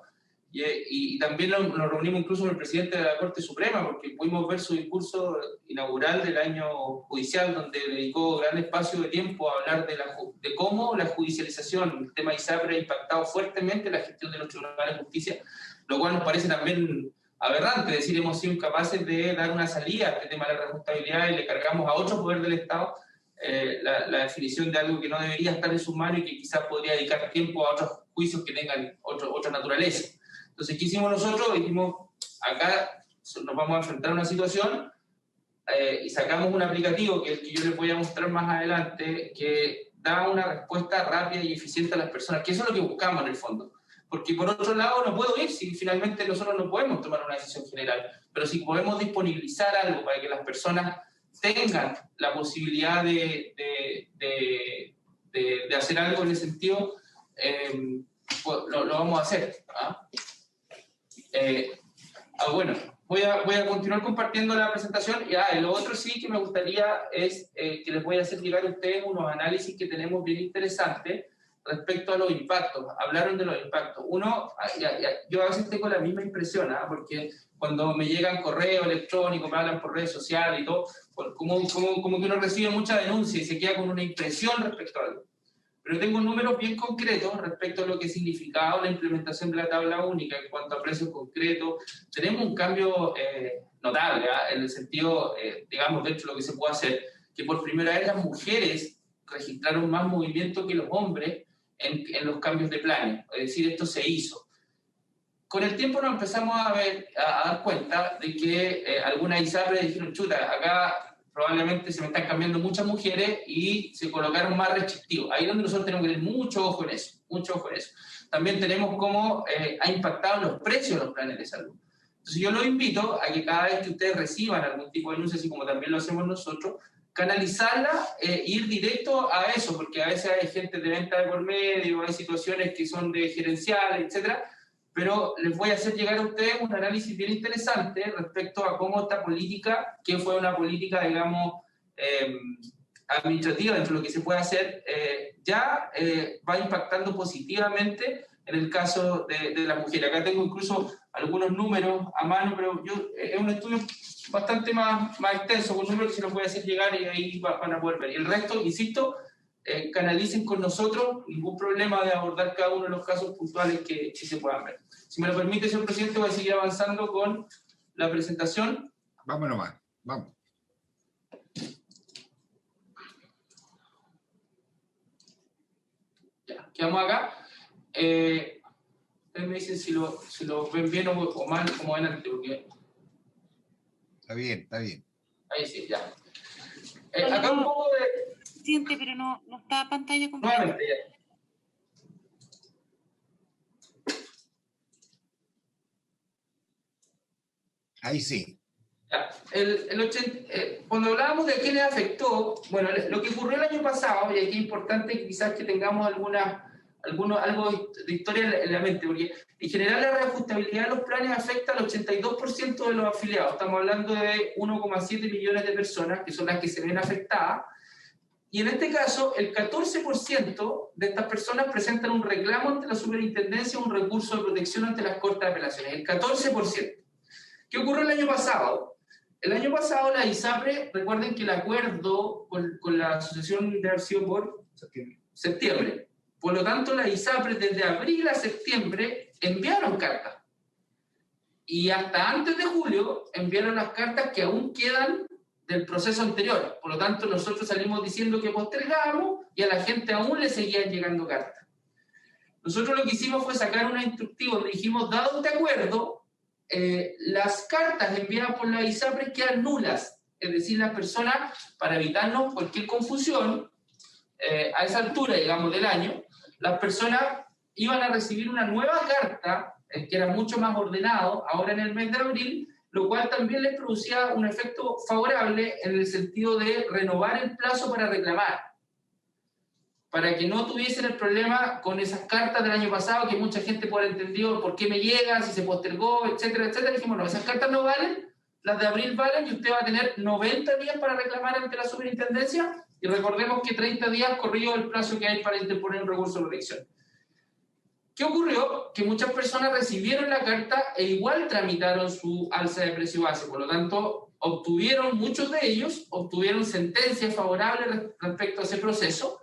y también nos reunimos incluso con el presidente de la Corte Suprema, porque pudimos ver su discurso inaugural del año judicial, donde dedicó gran espacio de tiempo a hablar de cómo la judicialización, el tema ISAPRE ha impactado fuertemente la gestión de los tribunales de justicia, lo cual nos parece también aberrante, es decir, hemos sido incapaces de dar una salida a este tema de la reajustabilidad y le cargamos a otro poder del Estado la definición de algo que no debería estar en sus manos y que quizás podría dedicar tiempo a otros juicios que tengan otra naturaleza. Entonces, ¿qué hicimos nosotros? Dijimos, acá nos vamos a enfrentar a una situación y sacamos un aplicativo que yo les voy a mostrar más adelante, que da una respuesta rápida y eficiente a las personas, que eso es lo que buscamos en el fondo. Porque por otro lado no puedo ir si finalmente nosotros no podemos tomar una decisión general, pero si podemos disponibilizar algo para que las personas tengan la posibilidad de hacer algo en ese sentido, pues lo vamos a hacer. Bueno, voy a continuar compartiendo la presentación. Y lo otro sí que me gustaría es que les voy a hacer llegar a ustedes unos análisis que tenemos bien interesantes respecto a los impactos. Hablaron de los impactos. Uno, yo a veces tengo la misma impresión, porque cuando me llegan correos electrónicos, me hablan por redes sociales y todo, como que uno recibe mucha denuncia y se queda con una impresión respecto a algo. Pero tengo números bien concretos respecto a lo que ha significado la implementación de la tabla única en cuanto a precios concretos. Tenemos un cambio notable, en el sentido, digamos, dentro de lo que se puede hacer, que por primera vez las mujeres registraron más movimiento que los hombres en los cambios de planes. Es decir, esto se hizo. Con el tiempo nos empezamos a dar cuenta de que algunas ISAPRES dijeron, chuta, acá probablemente se me están cambiando muchas mujeres y se colocaron más restrictivos. Ahí es donde nosotros tenemos que tener mucho ojo en eso, mucho ojo en eso. También tenemos cómo ha impactado los precios de los planes de salud. Entonces yo los invito a que cada vez que ustedes reciban algún tipo de denuncia, así como también lo hacemos nosotros, canalizarla e ir directo a eso, porque a veces hay gente de venta de por medio, hay situaciones que son de gerenciales, etcétera, pero les voy a hacer llegar a ustedes un análisis bien interesante respecto a cómo esta política, que fue una política, digamos, administrativa dentro de lo que se puede hacer, ya va impactando positivamente en el caso de la mujer. Acá tengo incluso algunos números a mano, pero es un estudio bastante más extenso, con números que se los voy a hacer llegar y ahí van a poder ver. Y el resto, insisto, canalicen con nosotros, ningún problema de abordar cada uno de los casos puntuales que se puedan ver. Si me lo permite, señor presidente, voy a seguir avanzando con la presentación. Vamos nomás, vamos. Ya, quedamos acá. Ustedes me dicen si lo ven bien o mal, como ven antes, porque... Está bien, está bien. Ahí sí, ya. Acá un poco de... Presidente, pero no está pantalla completa. Nuevamente, ya. Ahí sí. Ya. Cuando hablábamos de a quiénes afectó, bueno, lo que ocurrió el año pasado, y aquí es importante quizás que tengamos algo de historia en la mente, porque en general la reajustabilidad de los planes afecta al 82% de los afiliados. Estamos hablando de 1,7 millones de personas, que son las que se ven afectadas, y en este caso el 14% de estas personas presentan un reclamo ante la superintendencia o un recurso de protección ante las Cortes de Apelaciones, el 14%. ¿Qué ocurrió el año pasado? El año pasado la ISAPRE, recuerden que el acuerdo con la asociación de haber sido por septiembre. Por lo tanto, la ISAPRE desde abril a septiembre enviaron cartas. Y hasta antes de julio enviaron las cartas que aún quedan del proceso anterior. Por lo tanto, nosotros salimos diciendo que postergábamos y a la gente aún le seguían llegando cartas. Nosotros lo que hicimos fue sacar una instructiva donde dijimos, dado este acuerdo, las cartas enviadas por la ISAPRE quedan nulas. Es decir, las personas, para evitarnos cualquier confusión, a esa altura, digamos, del año, las personas iban a recibir una nueva carta, que era mucho más ordenado, ahora en el mes de abril, lo cual también les producía un efecto favorable en el sentido de renovar el plazo para reclamar, para que no tuviesen el problema con esas cartas del año pasado, que mucha gente puede haber entendido por qué me llegan, si se postergó, etcétera, etcétera. Dijimos, no, esas cartas no valen, las de abril valen, y usted va a tener 90 días para reclamar ante la superintendencia, y recordemos que 30 días corrió el plazo que hay para interponer un recurso de protección. ¿Qué ocurrió? Que muchas personas recibieron la carta e igual tramitaron su alza de precio base, por lo tanto, muchos de ellos obtuvieron sentencias favorables respecto a ese proceso.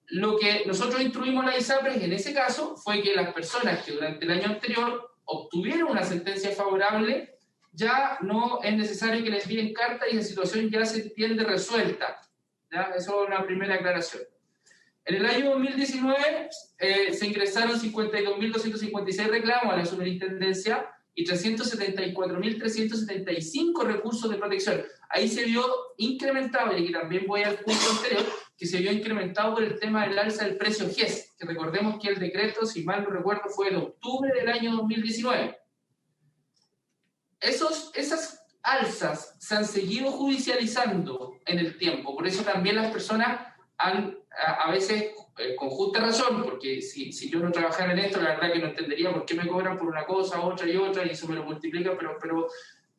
Lo que nosotros instruimos a la ISAPRE en ese caso fue que las personas que durante el año anterior obtuvieron una sentencia favorable, ya no es necesario que les envíen carta y la situación ya se entiende resuelta. ¿Ya? Eso es una primera aclaración. En el año 2019 se ingresaron 52.256 reclamos a la superintendencia y 374.375 recursos de protección. Ahí se vio incrementado, y aquí también voy al punto anterior, que se vio incrementado por el tema del alza del precio GES, que recordemos que el decreto, si mal no recuerdo, fue en octubre del año 2019. Esas alzas se han seguido judicializando en el tiempo, por eso también las personas han, a veces, con justa razón, porque si yo no trabajara en esto, la verdad que no entendería por qué me cobran por una cosa, otra, y eso me lo multiplica, pero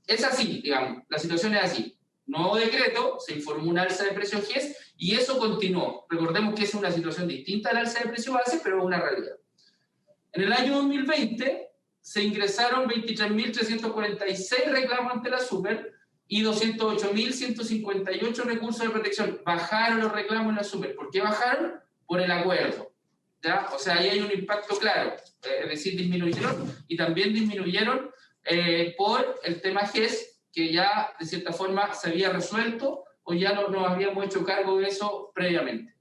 es así, digamos, la situación es así. Nuevo decreto, se informó un alza de precio GES, y eso continuó. Recordemos que es una situación distinta al alza de precio base, pero es una realidad. En el año 2020 se ingresaron 23.346 reclamos ante la Super y 208.158 recursos de protección. Bajaron los reclamos en la Super. ¿Por qué bajaron? Por el acuerdo. ¿Ya? O sea, ahí hay un impacto claro. Es decir, disminuyeron, y también disminuyeron por el tema GES, que ya de cierta forma se había resuelto o ya no nos habíamos hecho cargo de eso previamente.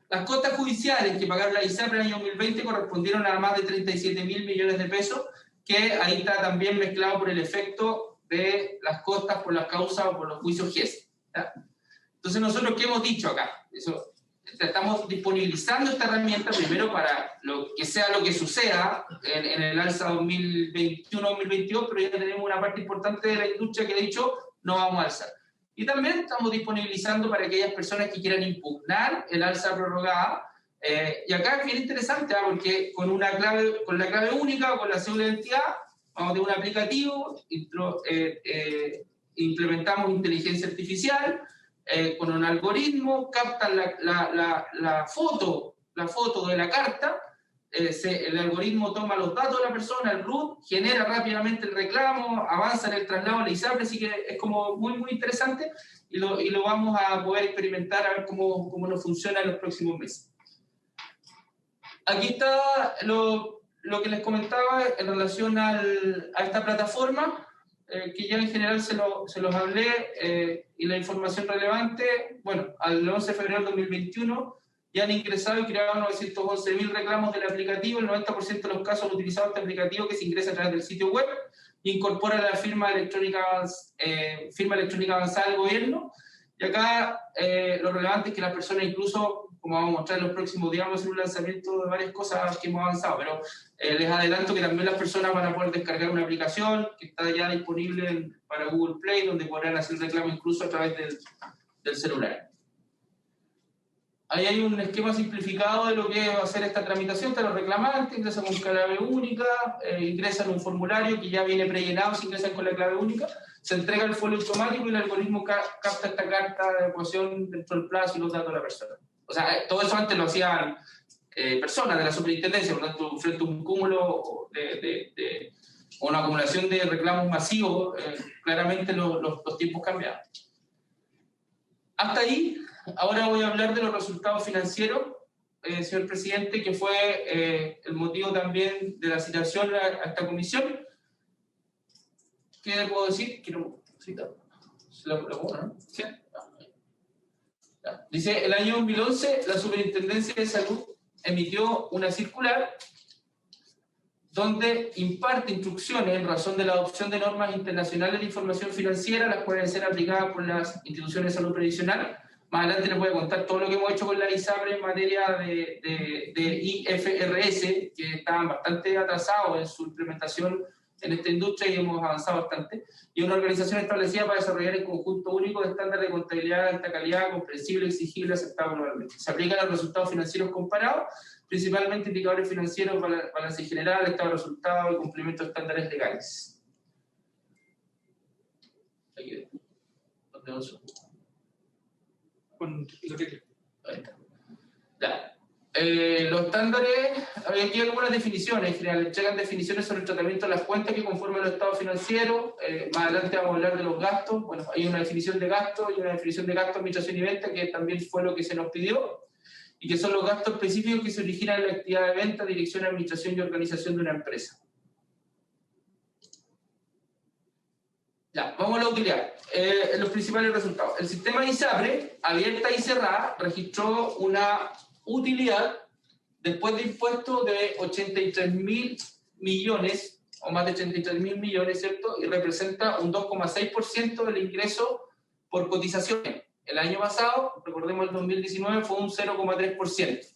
Las costas judiciales que pagaron la ISAPRE en el año 2020 correspondieron a más de 37.000 millones de pesos, que ahí está también mezclado por el efecto de las costas por las causas o por los juicios GES. ¿Ya? Entonces, nosotros, ¿qué hemos dicho acá? Estamos disponibilizando esta herramienta primero para lo que sea lo que suceda en el alza 2021-2022, pero ya tenemos una parte importante de la industria que ha dicho no vamos a alzar. Y Y también estamos disponibilizando para aquellas personas que quieran impugnar el alza prorrogada. Y acá es bien interesante, porque con la clave única o con la cédula de identidad, vamos a tener un aplicativo, implementamos inteligencia artificial, con un algoritmo, captan la foto de la carta, el algoritmo toma los datos de la persona, el root, genera rápidamente el reclamo, avanza en el traslado a la ISAPRE, así que es como muy, muy interesante y lo vamos a poder experimentar a ver cómo nos funciona en los próximos meses. Aquí está lo que les comentaba en relación a esta plataforma, que ya en general se los hablé, y la información relevante, bueno, al 11 de febrero del 2021 ya han ingresado y creado 911.000 reclamos del aplicativo. El 90% de los casos han utilizado este aplicativo, que se ingresa a través del sitio web e incorpora la firma electrónica avanzada del gobierno. Y acá lo relevante es que las personas, incluso, como vamos a mostrar en los próximos días, vamos a hacer un lanzamiento de varias cosas que hemos avanzado, pero les adelanto que también las personas van a poder descargar una aplicación que está ya disponible para Google Play, donde podrán hacer reclamo incluso a través del celular. Ahí hay un esquema simplificado de lo que va a ser esta tramitación. Están los reclamantes, ingresan con clave única, ingresan un formulario que ya viene prellenado, se ingresan con la clave única, se entrega el folio automático y el algoritmo capta esta carta de adecuación dentro del plazo y los datos de la persona. O sea, todo eso antes lo hacían personas de la superintendencia, por lo tanto, frente a un cúmulo o una acumulación de reclamos masivos, claramente los tiempos cambiaron. Hasta ahí. Ahora voy a hablar de los resultados financieros, señor presidente, que fue el motivo también de la citación a esta comisión. ¿Qué le puedo decir? Quiero citar. ¿Se la pongo, no? Sí. Dice, el año 2011 la Superintendencia de Salud emitió una circular donde imparte instrucciones en razón de la adopción de normas internacionales de información financiera, las pueden ser aplicadas por las instituciones de salud previsional. Más adelante les voy a contar todo lo que hemos hecho con la ISAPRE en materia de IFRS, que estaban bastante atrasados en su implementación en esta industria y hemos avanzado bastante. Y una organización establecida para desarrollar el conjunto único de estándares de contabilidad de alta calidad, comprensible, exigible, aceptable globalmente. Se aplican a los resultados financieros comparados, principalmente indicadores financieros, balance general, estado de resultados y cumplimiento de estándares legales. Aquí, ¿dónde vamos? Ahí está. Ya. Los estándares, hay aquí algunas definiciones. En general, entregan definiciones sobre el tratamiento de las cuentas que conforman los estados financieros. Más adelante vamos a hablar de los gastos. Bueno, hay una definición de gasto y una definición de gasto, administración y venta, que también fue lo que se nos pidió, y que son los gastos específicos que se originan en la actividad de venta, dirección, administración y organización de una empresa. Ya, vamos a la utilidad. Los principales resultados. El sistema ISAPRE, abierta y cerrada, registró una utilidad después de impuestos de 83.000 millones, o más de 83.000 millones, ¿cierto? Y representa un 2,6% del ingreso por cotizaciones. El año pasado, recordemos el 2019, fue un 0,3%.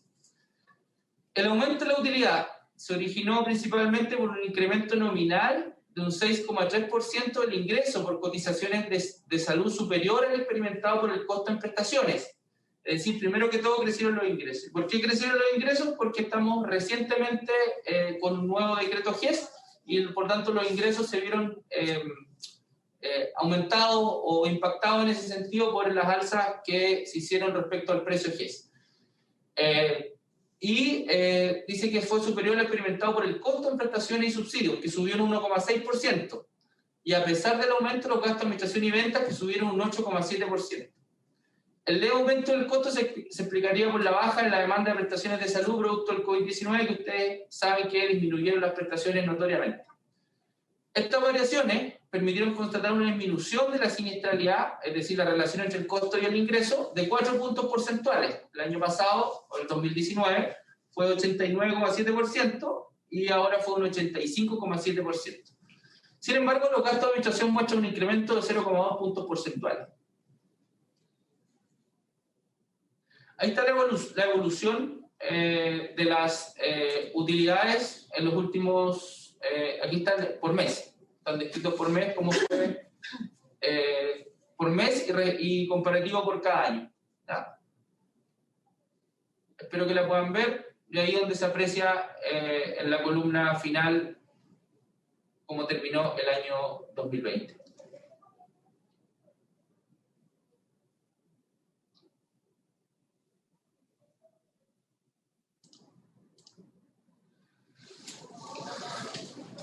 El aumento de la utilidad se originó principalmente por un incremento nominal de un 6,3% del ingreso por cotizaciones de salud superior al experimentado por el costo en prestaciones. Es decir, primero que todo crecieron los ingresos. ¿Por qué crecieron los ingresos? Porque estamos recientemente con un nuevo decreto GES y por tanto los ingresos se vieron aumentados o impactados en ese sentido por las alzas que se hicieron respecto al precio GES. Dice que fue superior al experimentado por el costo en prestaciones y subsidios, que subió un 1,6%. Y a pesar del aumento, los gastos de administración y ventas, que subieron un 8,7%. El leve aumento del costo se explicaría por la baja en la demanda de prestaciones de salud producto del COVID-19, que ustedes saben que disminuyeron las prestaciones notoriamente. Estas variaciones permitieron constatar una disminución de la siniestralidad, es decir, la relación entre el costo y el ingreso, de 4 puntos porcentuales. El año pasado, o el 2019, fue de 89,7% y ahora fue un 85,7%. Sin embargo, los gastos de administración muestran un incremento de 0,2 puntos porcentuales. Ahí está la evolución de las utilidades en los últimos, aquí están por mes, están descritos por mes cómo fue por mes y comparativo por cada año. ¿Ya? Espero que la puedan ver, y ahí donde se aprecia en la columna final cómo terminó el año 2020.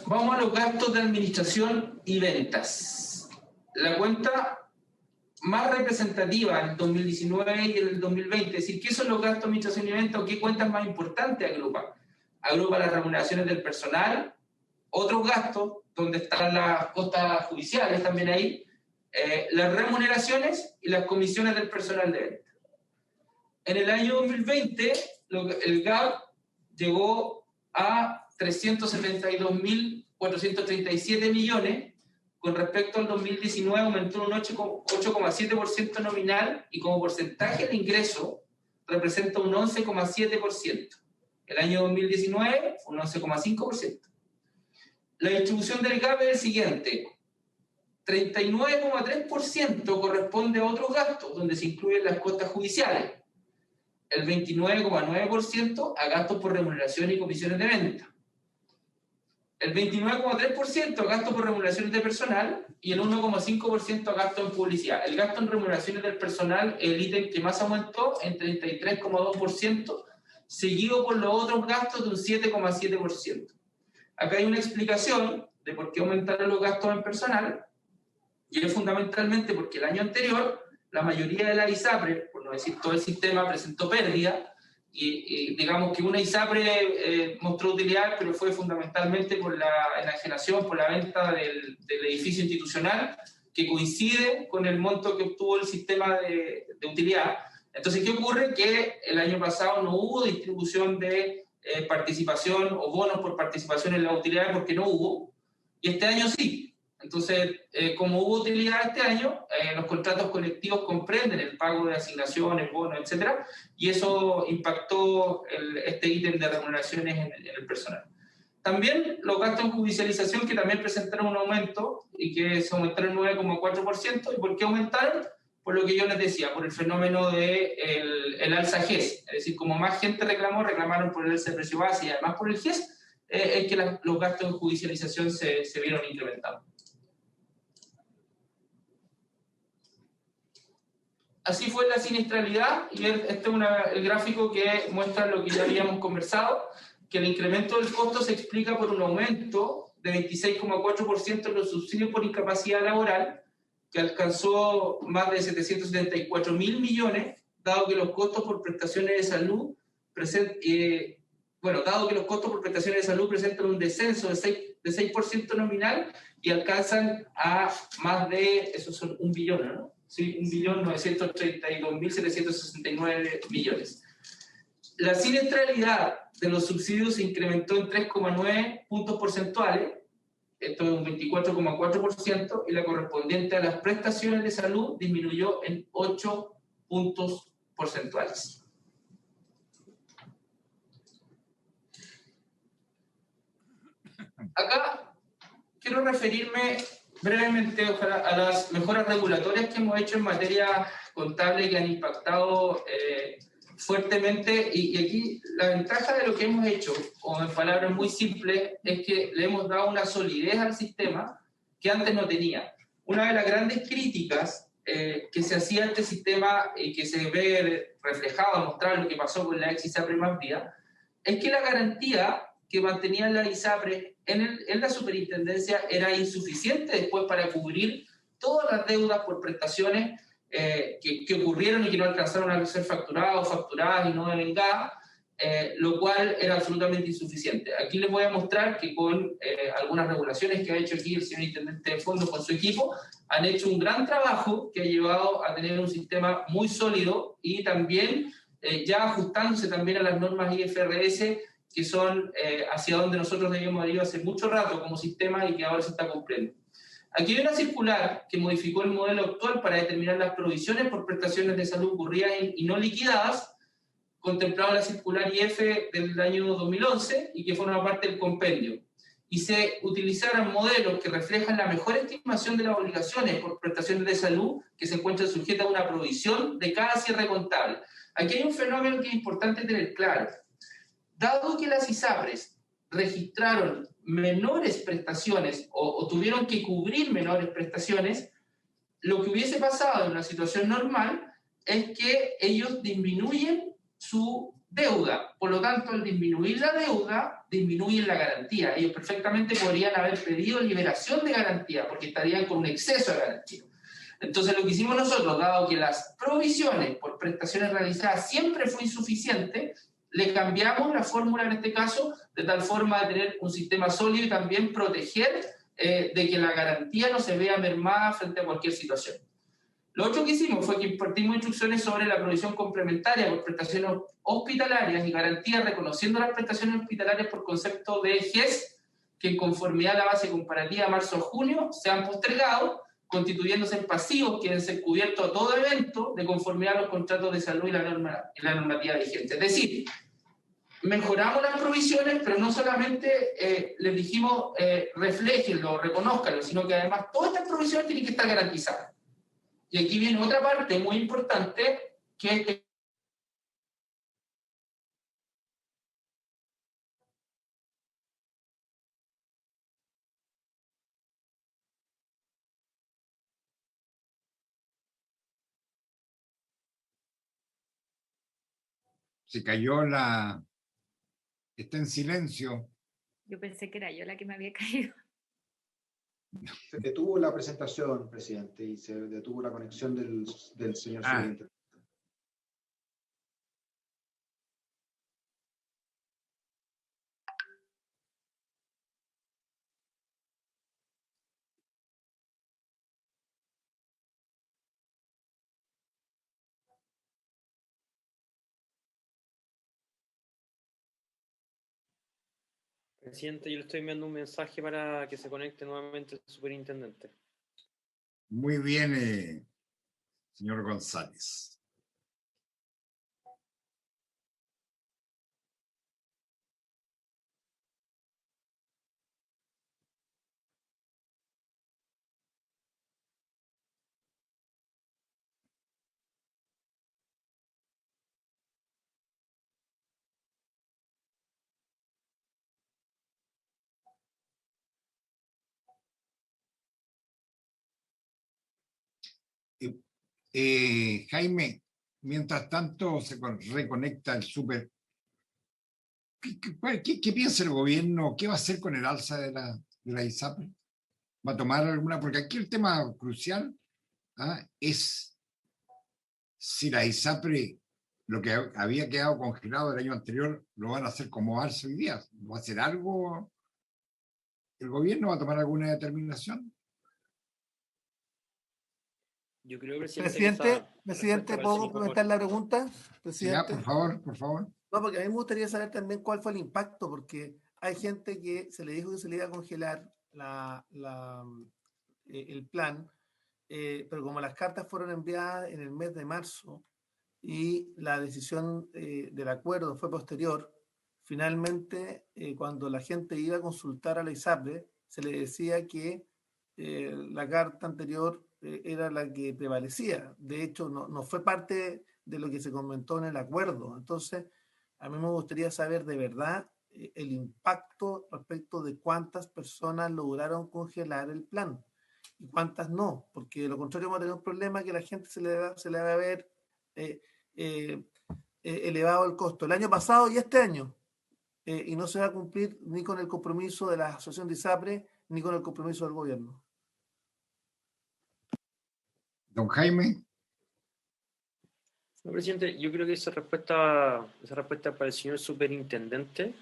Vamos a los gastos de administración y ventas. La cuenta más representativa en el 2019 y en el 2020, es decir, ¿qué son los gastos de administración y ventas o qué cuentas más importantes agrupa? Agrupa las remuneraciones del personal, otros gastos, donde están las costas judiciales también ahí, las remuneraciones y las comisiones del personal de venta. En el año 2020, el GAP llegó a 372.437 millones, con respecto al 2019 aumentó un 8,7% nominal y como porcentaje de ingreso representa un 11,7%. El año 2019 fue un 11,5%. La distribución del GAP es el siguiente. 39,3% corresponde a otros gastos, donde se incluyen las costas judiciales. El 29,9% a gastos por remuneración y comisiones de venta. El 29,3% a gastos por remuneraciones de personal y el 1,5% a gastos en publicidad. El gasto en remuneraciones del personal es el ítem que más aumentó en 33,2%, seguido por los otros gastos de un 7,7%. Acá hay una explicación de por qué aumentaron los gastos en personal, y es fundamentalmente porque el año anterior la mayoría de las ISAPRE, por no decir todo el sistema, presentó pérdida, y digamos que una ISAPRE mostró utilidad, pero fue fundamentalmente por la enajenación, por la venta del edificio institucional, que coincide con el monto que obtuvo el sistema de utilidad. Entonces, ¿qué ocurre? Que el año pasado no hubo distribución de participación o bonos por participación en la utilidad porque no hubo, y este año sí. Entonces, como hubo utilidad este año, los contratos colectivos comprenden el pago de asignaciones, bonos, etcétera, y eso impactó este ítem de remuneraciones en el personal. También los gastos en judicialización, que también presentaron un aumento y que se aumentaron 9,4%. ¿Y por qué aumentaron? Por lo que yo les decía, por el fenómeno del alza GES. Es decir, como más gente reclamaron por el alza de precio base y además por el GES, es que los gastos en judicialización se vieron incrementados. Así fue la siniestralidad, y este es el gráfico que muestra lo que ya habíamos conversado, que el incremento del costo se explica por un aumento de 26,4% en los subsidios por incapacidad laboral, que alcanzó más de 774.000 millones, dado que los costos por prestaciones de salud presentan un descenso de 6% nominal y alcanzan a más de, esos son 1 billón, ¿no? Sí, 1.932.769 millones. La siniestralidad de los subsidios se incrementó en 3,9 puntos porcentuales, esto es un 24,4%, y la correspondiente a las prestaciones de salud disminuyó en 8 puntos porcentuales. Acá quiero referirme brevemente a las mejoras regulatorias que hemos hecho en materia contable que han impactado fuertemente, y aquí la ventaja de lo que hemos hecho, o en palabras muy simples, es que le hemos dado una solidez al sistema que antes no tenía. Una de las grandes críticas que se hacía a este sistema y que se ve reflejado, mostrar lo que pasó con la ex ISAPRE más vida, es que la garantía que mantenían la ISAPRE en la superintendencia era insuficiente después para cubrir todas las deudas por prestaciones que ocurrieron y que no alcanzaron a ser facturadas y no devengadas, lo cual era absolutamente insuficiente. Aquí les voy a mostrar que con algunas regulaciones que ha hecho aquí el señor Intendente de Fondos con su equipo, han hecho un gran trabajo que ha llevado a tener un sistema muy sólido y también ya ajustándose también a las normas IFRS, que son hacia donde nosotros debíamos ir hace mucho rato como sistema y que ahora se está cumpliendo. Aquí hay una circular que modificó el modelo actual para determinar las provisiones por prestaciones de salud ocurridas y no liquidadas, contemplado en la circular IF del año 2011 y que forma parte del compendio. y se utilizaran modelos que reflejan la mejor estimación de las obligaciones por prestaciones de salud que se encuentran sujetas a una provisión de cada cierre contable. Aquí hay un fenómeno que es importante tener claro. Dado que las ISAPRES registraron menores prestaciones o tuvieron que cubrir menores prestaciones, lo que hubiese pasado en una situación normal es que ellos disminuyen su deuda. Por lo tanto, al disminuir la deuda, disminuyen la garantía. Ellos perfectamente podrían haber pedido liberación de garantía porque estarían con un exceso de garantía. Entonces, lo que hicimos nosotros, dado que las provisiones por prestaciones realizadas siempre fue insuficiente, le cambiamos la fórmula en este caso de tal forma de tener un sistema sólido y también proteger de que la garantía no se vea mermada frente a cualquier situación. Lo otro que hicimos fue que impartimos instrucciones sobre la provisión complementaria por prestaciones hospitalarias y garantías reconociendo las prestaciones hospitalarias por concepto de GES, que en conformidad a la base comparativa marzo-junio se han postergado, constituyéndose en pasivos que deben ser cubiertos a todo evento de conformidad a los contratos de salud y la normativa vigente. Es decir, mejoramos las provisiones, pero no solamente les dijimos refléjenlo, reconózcanlo, sino que además todas estas provisiones tienen que estar garantizadas. Y aquí viene otra parte muy importante, que es que se cayó la... Está en silencio. Yo pensé que era yo la que me había caído. Se detuvo la presentación, presidente, y se detuvo la conexión del señor superintendente. Presidente, yo le estoy enviando un mensaje para que se conecte nuevamente el superintendente. Muy bien, señor González. Jaime, mientras tanto se reconecta el súper. ¿Qué piensa el gobierno? ¿Qué va a hacer con el alza de la ISAPRE? ¿Va a tomar alguna? Porque aquí el tema crucial es si la ISAPRE, lo que había quedado congelado el año anterior, lo van a hacer como alza hoy día. ¿Va a hacer algo? ¿El gobierno va a tomar alguna determinación? Yo creo, presidente, ¿puedo complementar la pregunta? Presidente. Ya, por favor. No, porque a mí me gustaría saber también cuál fue el impacto, porque hay gente que se le dijo que se le iba a congelar el plan, pero como las cartas fueron enviadas en el mes de marzo y la decisión del acuerdo fue posterior, finalmente cuando la gente iba a consultar a la ISAPRE, se le decía que la carta anterior era la que prevalecía. De hecho, no fue parte de lo que se comentó en el acuerdo. Entonces, a mí me gustaría saber de verdad el impacto respecto de cuántas personas lograron congelar el plan y cuántas no, porque de lo contrario vamos a tener un problema que la gente se le va a ver elevado el costo el año pasado y este año, y no se va a cumplir ni con el compromiso de la asociación de ISAPRE ni con el compromiso del gobierno. Don Jaime. No, presidente, yo creo que esa respuesta para el señor superintendente,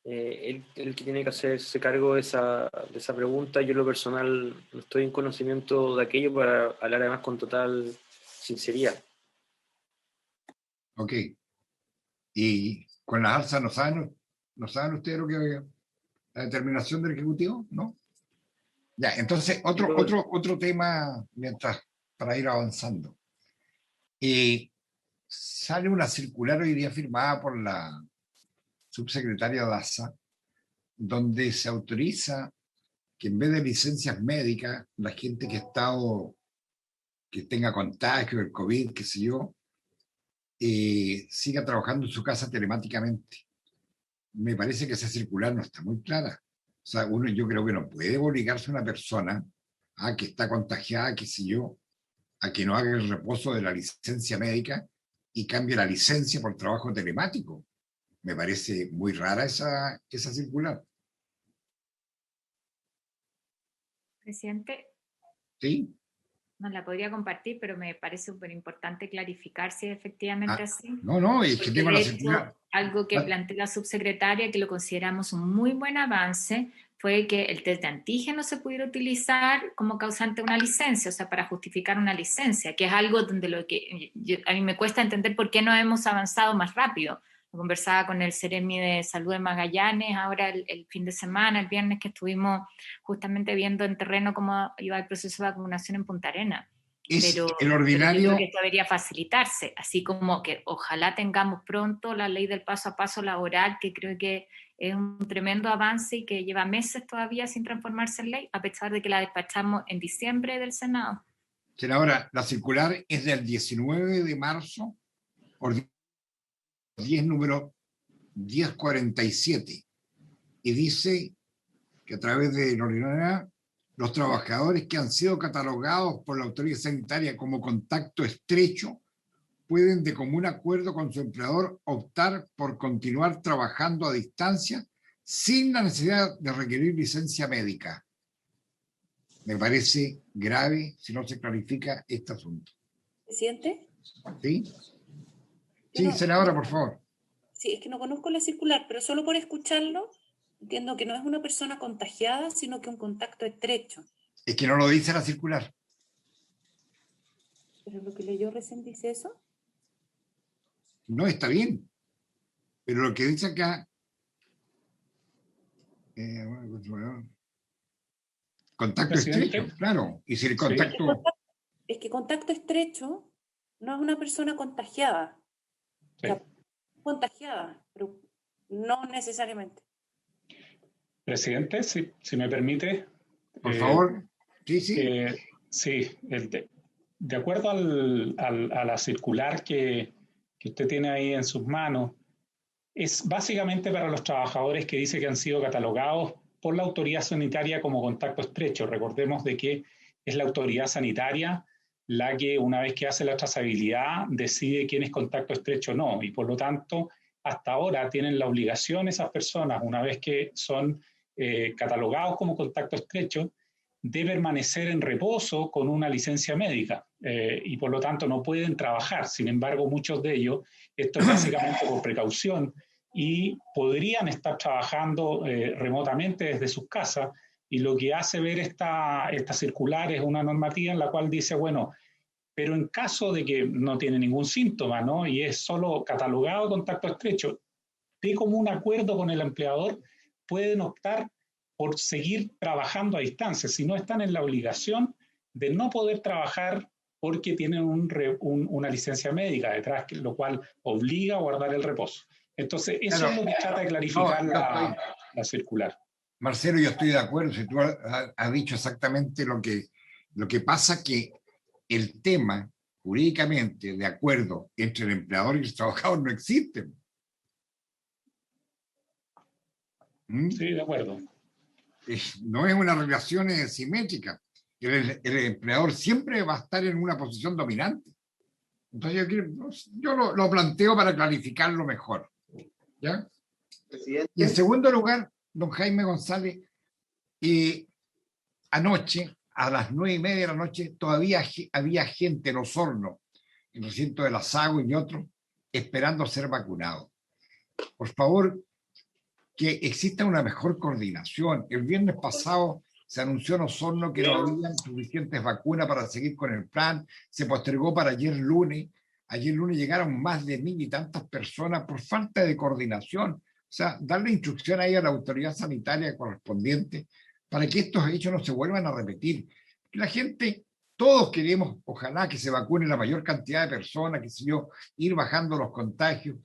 él que tiene que hacerse cargo de esa pregunta. Yo en lo personal no estoy en conocimiento de aquello para hablar además con total sinceridad. Ok. Y con las alzas, ¿no saben ustedes lo que la determinación del Ejecutivo? ¿No? Ya, entonces otro tema para ir avanzando. Sale una circular hoy día firmada por la subsecretaria Daza, donde se autoriza que en vez de licencias médicas, la gente que ha estado, que tenga contagio del COVID, qué sé yo, siga trabajando en su casa telemáticamente. Me parece que esa circular no está muy clara. O sea, yo creo que no puede obligarse a una persona que está contagiada, qué sé yo, a que no haga el reposo de la licencia médica y cambie la licencia por trabajo telemático. Me parece muy rara esa circular. Presidente. Sí. No la podría compartir, pero me parece súper importante clarificar si es efectivamente así. No, es que tengo la circular. Algo que planteó la subsecretaria, que lo consideramos un muy buen avance, fue que el test de antígeno se pudiera utilizar como causante de una licencia, o sea, para justificar una licencia, que es algo donde a mí me cuesta entender por qué no hemos avanzado más rápido. Lo conversaba con el Seremi de Salud de Magallanes ahora el fin de semana, el viernes, que estuvimos justamente viendo en terreno cómo iba el proceso de vacunación en Punta Arenas. Pero el ordinario... Pero yo creo que esto debería facilitarse, así como que ojalá tengamos pronto la ley del paso a paso laboral, que creo que es un tremendo avance y que lleva meses todavía sin transformarse en ley, a pesar de que la despachamos en diciembre del Senado. Senadora, la circular es del 19 de marzo, número 1047, y dice que a través de la ordinaria, los trabajadores que han sido catalogados por la autoridad sanitaria como contacto estrecho pueden, de común acuerdo con su empleador, optar por continuar trabajando a distancia sin la necesidad de requerir licencia médica. Me parece grave si no se clarifica este asunto. ¿Presidente? ¿Sí? Sí, senadora, por favor. Sí, es que no conozco la circular, pero solo por escucharlo entiendo que no es una persona contagiada, sino que un contacto estrecho. Es que no lo dice la circular. ¿Pero lo que leyó recién dice eso? No, está bien. Pero lo que dice acá... contacto estrecho, claro. Y si el contacto... Es que contacto estrecho no es una persona contagiada. Sí. O sea, contagiada, pero no necesariamente. Presidente, si me permite. Por favor. Sí. De acuerdo a la circular que usted tiene ahí en sus manos, es básicamente para los trabajadores que dice que han sido catalogados por la autoridad sanitaria como contacto estrecho. Recordemos de que es la autoridad sanitaria la que, una vez que hace la trazabilidad, decide quién es contacto estrecho o no, y por lo tanto hasta ahora tienen la obligación esas personas, una vez que son catalogados como contacto estrecho, de permanecer en reposo con una licencia médica y por lo tanto no pueden trabajar. Sin embargo, muchos de ellos, esto es básicamente por precaución, y podrían estar trabajando remotamente desde sus casas, y lo que hace ver esta circular es una normativa en la cual dice, bueno, pero en caso de que no tiene ningún síntoma, ¿no?, y es solo catalogado contacto estrecho, de común acuerdo con el empleador, pueden optar por seguir trabajando a distancia, si no están en la obligación de no poder trabajar porque tienen una licencia médica detrás, lo cual obliga a guardar el reposo. Entonces, eso es lo que trata de clarificar la circular. Marcelo, yo estoy de acuerdo, si tú has dicho exactamente lo que pasa, que el tema jurídicamente de acuerdo entre el empleador y el trabajador no existe. Sí, de acuerdo. No es una relación simétrica. El empleador siempre va a estar en una posición dominante. Entonces yo lo planteo para clarificarlo mejor. ¿Ya? Presidente. Y en segundo lugar, don Jaime González, anoche, a las 9:30 de la noche, todavía había gente en Osorno, en el recinto de la SAGO y otros, esperando ser vacunados. Por favor, que exista una mejor coordinación. El viernes pasado se anunció en Osorno que no había suficientes vacunas para seguir con el plan, se postergó para ayer lunes. Ayer lunes llegaron más de 1.000 y tantas personas por falta de coordinación. O sea, darle instrucción ahí a la autoridad sanitaria correspondiente para que estos hechos no se vuelvan a repetir. La gente, todos queremos, ojalá que se vacune la mayor cantidad de personas, que sé yo, ir bajando los contagios.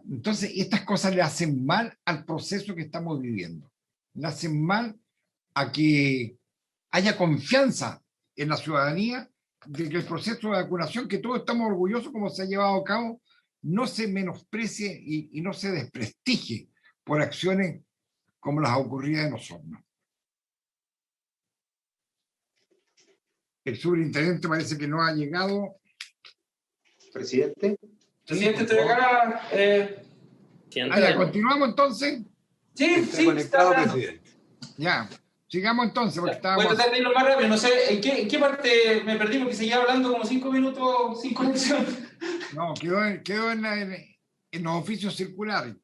Entonces, estas cosas le hacen mal al proceso que estamos viviendo. le hacen mal a que haya confianza en la ciudadanía de que el proceso de vacunación, que todos estamos orgullosos como se ha llevado a cabo, no se menosprecie y no se desprestigie por acciones como las ocurridas en Osorno. El superintendente parece que no ha llegado. Presidente. Presidente, estoy acá. Ya, ¿continuamos entonces? Sí, sí, conectado, presidente. Ya, sigamos entonces. Porque voy a tratar de irlo más rápido. No sé, ¿en qué parte me perdí? Porque seguía hablando como 5 minutos sin conexión. No, quedó en los oficios circulares.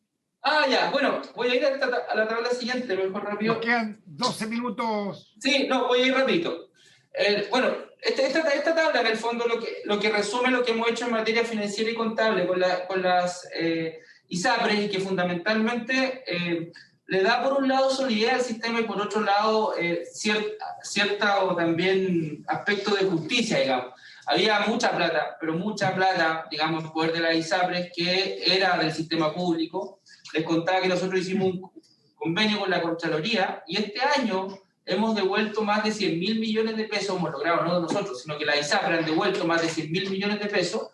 Ah, ya, bueno, voy a ir a la tabla siguiente, lo mejor rápido. Nos quedan 12 minutos. Sí, no, voy a ir rapidito. Bueno, esta tabla en el fondo lo que resume lo que hemos hecho en materia financiera y contable con las ISAPRES, y que fundamentalmente le da por un lado solidez al sistema y por otro lado cierta o también aspecto de justicia, digamos. Había mucha plata, pero mucha plata, digamos, en poder de las ISAPRES que era del sistema público. Les contaba que nosotros hicimos un convenio con la Contraloría y este año hemos devuelto más de 100.000 millones de pesos, hemos logrado, no nosotros, sino que la ISAPRE han devuelto más de 100.000 millones de pesos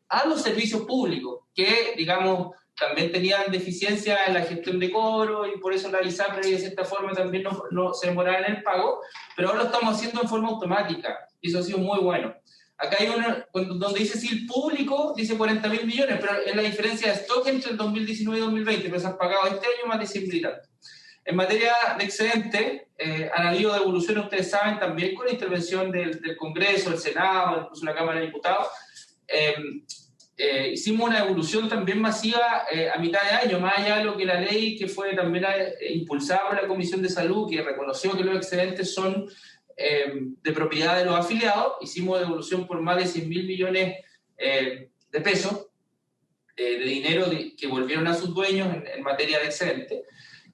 a los servicios públicos, que, digamos, también tenían deficiencia en la gestión de cobro y por eso la ISAPRE de cierta forma también no se demoraban en el pago, pero ahora lo estamos haciendo en forma automática y eso ha sido muy bueno. Acá hay una, donde dice sí, el público dice 40.000 millones, pero es la diferencia de stock entre el 2019 y 2020, pero se han pagado este año más de 100.000 y tanto. En materia de excedente, han habido devoluciones, ustedes saben, también con la intervención del Congreso, del Senado, incluso la Cámara de Diputados. Hicimos una devolución también masiva a mitad de año, más allá de lo que la ley, que fue también impulsada por la Comisión de Salud, que reconoció que los excedentes son de propiedad de los afiliados. Hicimos devolución por más de 100.000 millones de pesos de dinero que volvieron a sus dueños en materia de excedente.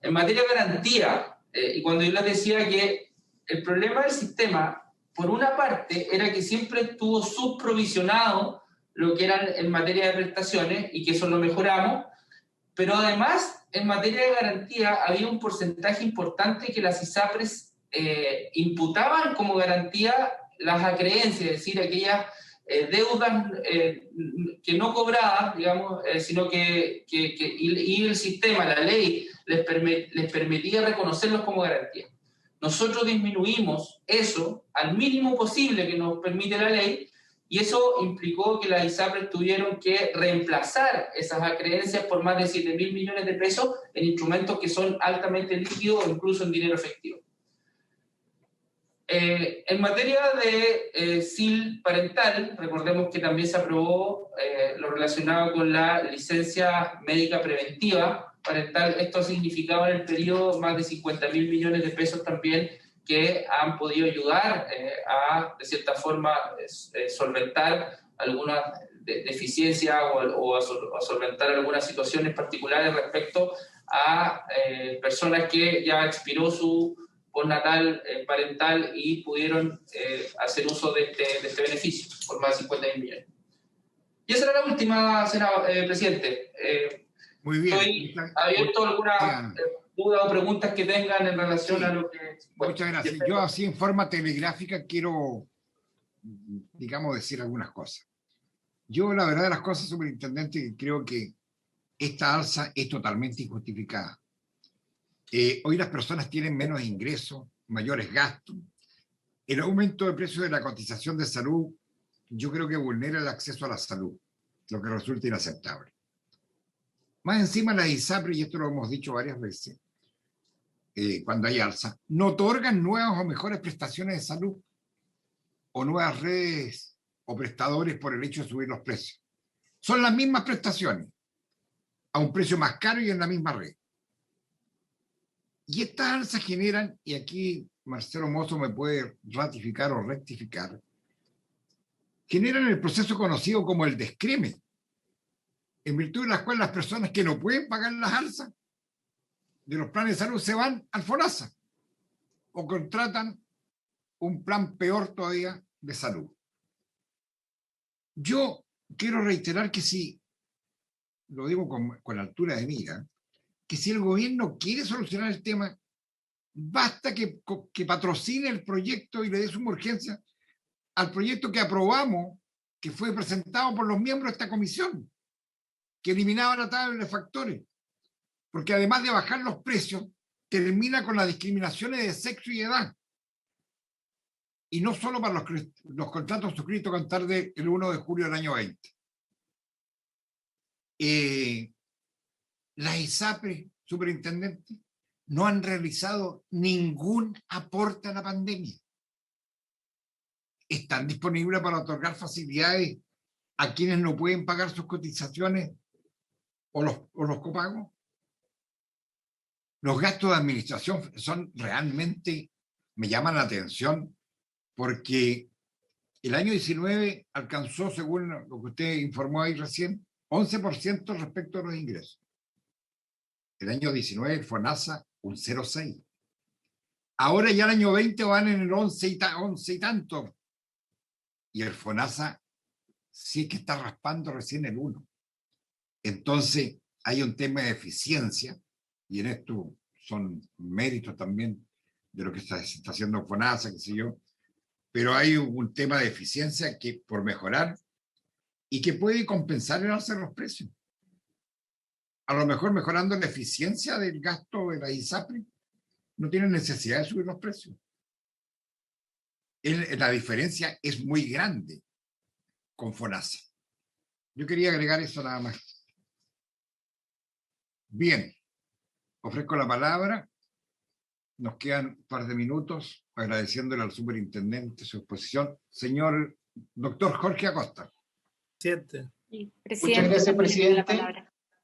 En materia de garantía, y cuando yo les decía que el problema del sistema, por una parte, era que siempre estuvo subprovisionado lo que eran en materia de prestaciones, y que eso lo mejoramos, pero además, en materia de garantía, había un porcentaje importante que las ISAPRES imputaban como garantía las acreencias, es decir, aquellas deudas que no cobraban, digamos, sino y el sistema, la ley, les permitía reconocerlos como garantía. Nosotros disminuimos eso al mínimo posible que nos permite la ley, y eso implicó que las ISAPRES tuvieron que reemplazar esas acreencias por más de 7.000 millones de pesos en instrumentos que son altamente líquidos o incluso en dinero efectivo. En materia de SIL parental, recordemos que también se aprobó lo relacionado con la licencia médica preventiva parental. Esto ha significado en el periodo más de 50.000 millones de pesos también, que han podido ayudar de cierta forma, solventar algunas deficiencias o a solventar algunas situaciones particulares respecto a personas que ya expiró su postnatal parental y pudieron hacer uso de este beneficio por más de 50.000 millones. Y esa era la última, presidente. Muy bien. Estoy abierto a alguna duda o preguntas que tengan en relación a lo que... Bueno, muchas gracias. Yo así en forma telegráfica quiero, digamos, decir algunas cosas. Yo, la verdad de las cosas, superintendente, creo que esta alza es totalmente injustificada. Hoy las personas tienen menos ingresos, mayores gastos. El aumento de precios de la cotización de salud, yo creo que vulnera el acceso a la salud, lo que resulta inaceptable. Más encima, la ISAPRE, y esto lo hemos dicho varias veces, cuando hay alza, no otorgan nuevas o mejores prestaciones de salud o nuevas redes o prestadores por el hecho de subir los precios. Son las mismas prestaciones, a un precio más caro y en la misma red. Y estas alzas generan, y aquí Marcelo Mozo me puede ratificar o rectificar, generan el proceso conocido como el descreme, en virtud de las cuales las personas que no pueden pagar las alzas de los planes de salud se van al FONASA o contratan un plan peor todavía de salud. Yo quiero reiterar que si, lo digo con altura de mira, que si el gobierno quiere solucionar el tema, basta que patrocine el proyecto y le dé suma urgencia al proyecto que aprobamos, que fue presentado por los miembros de esta comisión, que eliminaba la tabla de factores, porque además de bajar los precios, termina con las discriminaciones de sexo y edad. Y no solo para los contratos suscritos con tarde el 1 de julio del año 20. Las ISAPRE, superintendente, no han realizado ningún aporte a la pandemia. Están disponibles para otorgar facilidades a quienes no pueden pagar sus cotizaciones o los copagos. Los gastos de administración son realmente, me llaman la atención, porque el año 19 alcanzó, según lo que usted informó ahí recién, 11% respecto a los ingresos. El año 19 el FONASA un 0,6. Ahora ya el año 20 van en el 11 y tanto. Y el FONASA sí que está raspando recién el 1. Entonces hay un tema de eficiencia, y en esto son méritos también de lo que se está haciendo FONASA, qué sé yo, pero hay un tema de eficiencia que por mejorar y que puede compensar el alza de los precios. A lo mejor mejorando la eficiencia del gasto de la ISAPRE, no tienen necesidad de subir los precios. La diferencia es muy grande con FONASA. Yo quería agregar eso nada más. Bien, ofrezco la palabra. Nos quedan un par de minutos agradeciéndole al superintendente su exposición. Señor doctor Jorge Acosta. Presidente. Muchas gracias, presidente.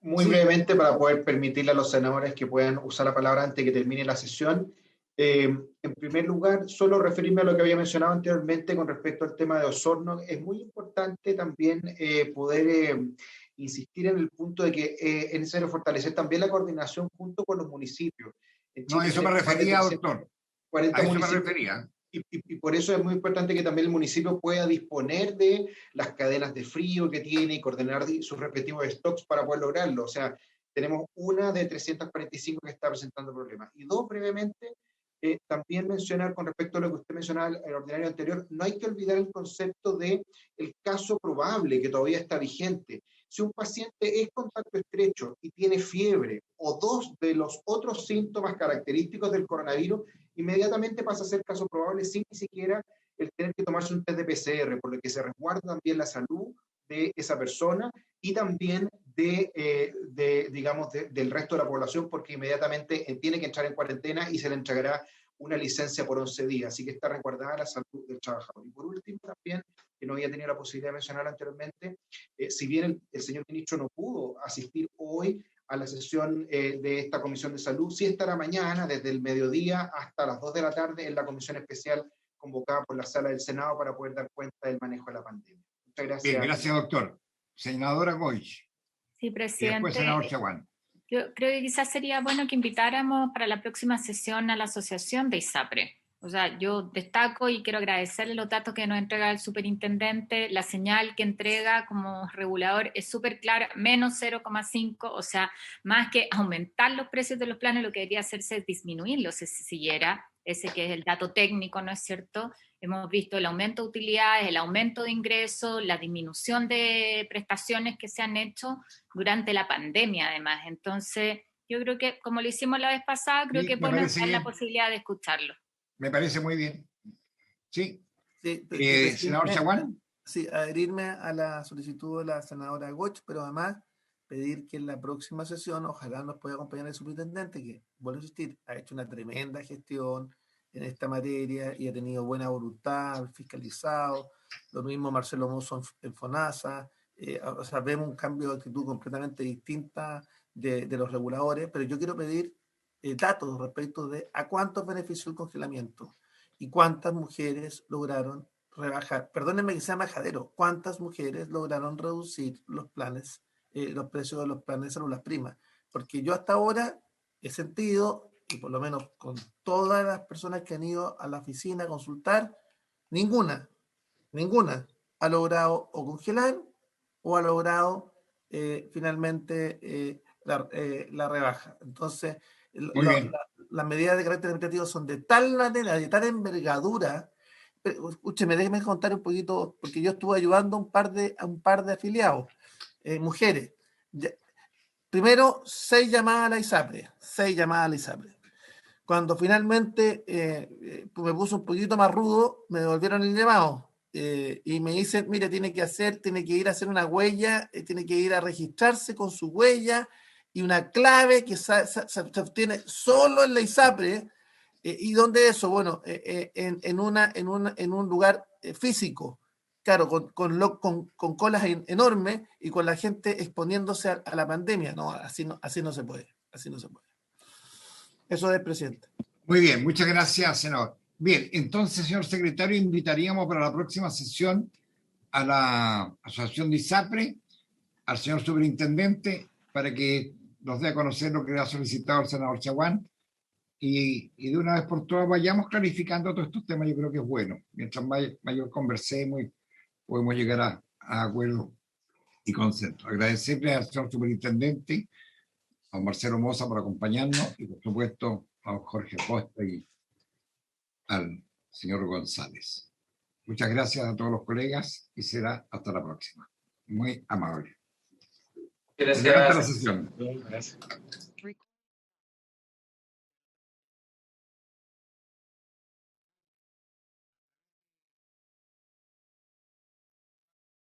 Muy brevemente, para poder permitirle a los senadores que puedan usar la palabra antes de que termine la sesión. En primer lugar, solo referirme a lo que había mencionado anteriormente con respecto al tema de Osorno. Es muy importante también poder insistir en el punto de que es necesario fortalecer también la coordinación junto con los municipios. No, a eso me refería, doctor. 40 a eso municipios. me refería. Y por eso es muy importante que también el municipio pueda disponer de las cadenas de frío que tiene y coordinar sus respectivos stocks para poder lograrlo. O sea, tenemos una de 345 que está presentando problemas. Y dos, brevemente, también mencionar con respecto a lo que usted mencionaba en el ordinario anterior, no hay que olvidar el concepto de el caso probable que todavía está vigente. Si un paciente es contacto estrecho y tiene fiebre o dos de los otros síntomas característicos del coronavirus, inmediatamente pasa a ser caso probable sin ni siquiera el tener que tomarse un test de PCR, por lo que se resguarda también la salud de esa persona y también del resto de la población, porque inmediatamente tiene que entrar en cuarentena y se le entregará una licencia por 11 días, así que está resguardada la salud del trabajador. Y por último también, que no había tenido la posibilidad de mencionar anteriormente, si bien el señor ministro no pudo asistir hoy a la sesión de esta Comisión de Salud, sí estará mañana desde el mediodía hasta las 2 de la tarde en la comisión especial convocada por la Sala del Senado para poder dar cuenta del manejo de la pandemia. Muchas gracias. Bien, gracias, doctor. Senadora Goich. Sí, presidente. Y después, senador Chaguán. Yo creo que quizás sería bueno que invitáramos para la próxima sesión a la asociación de ISAPRE. O sea, yo destaco y quiero agradecerle los datos que nos entrega el superintendente. La señal que entrega como regulador es súper clara, menos 0,5, o sea, más que aumentar los precios de los planes, lo que debería hacerse es disminuirlos si se siguiera, ese que es el dato técnico, ¿no es cierto? Hemos visto el aumento de utilidades, el aumento de ingresos, la disminución de prestaciones que se han hecho durante la pandemia, además. Entonces, yo creo que, como lo hicimos la vez pasada, creo que podemos dar la posibilidad de escucharlo. Me parece muy bien. Sí. Senador Chaguán. Sí, adherirme a la solicitud de la senadora Goich, pero además pedir que en la próxima sesión ojalá nos pueda acompañar el superintendente, que, vuelvo a insistir, ha hecho una tremenda gestión en esta materia y ha tenido buena voluntad, fiscalizado, lo mismo Marcelo Mozo en FONASA, o sea, vemos un cambio de actitud completamente distinta de los reguladores, pero yo quiero pedir datos respecto de a cuántos benefició el congelamiento y cuántas mujeres lograron rebajar, perdónenme que sea majadero, cuántas mujeres lograron reducir los planes, los precios de los planes de salud, las primas, porque yo hasta ahora he sentido, y por lo menos con todas las personas que han ido a la oficina a consultar, ninguna ha logrado o congelar o ha logrado las medidas de carácter administrativo son de tal manera, de tal envergadura. Escúcheme, déjeme contar un poquito, porque yo estuve ayudando a un par de afiliados, mujeres. Primero, 6 llamadas a la ISAPRE, 6 llamadas a la ISAPRE. Cuando finalmente me puso un poquito más rudo, me devolvieron el llamado y me dicen, mire, tiene que ir a hacer una huella, tiene que ir a registrarse con su huella y una clave que se obtiene solo en la ISAPRE. ¿Y dónde eso? Bueno, en un lugar físico, claro, con colas enormes y con la gente exponiéndose a la pandemia. No, así no se puede, así no se puede. Eso es, presidente. Muy bien, muchas gracias, senador. Bien, entonces, señor secretario, invitaríamos para la próxima sesión a la asociación de ISAPRE, al señor superintendente, para que nos dé a conocer lo que ha solicitado el senador Chaguán y de una vez por todas vayamos clarificando todos estos temas. Yo creo que es bueno. Mientras mayor conversemos y podemos llegar a acuerdos y consenso. Agradecerle al señor superintendente, a Marcelo Moza por acompañarnos y por supuesto a Jorge Posta y al señor González. Muchas gracias a todos los colegas y será hasta la próxima. Muy amable. Gracias. Hasta la sesión. Gracias.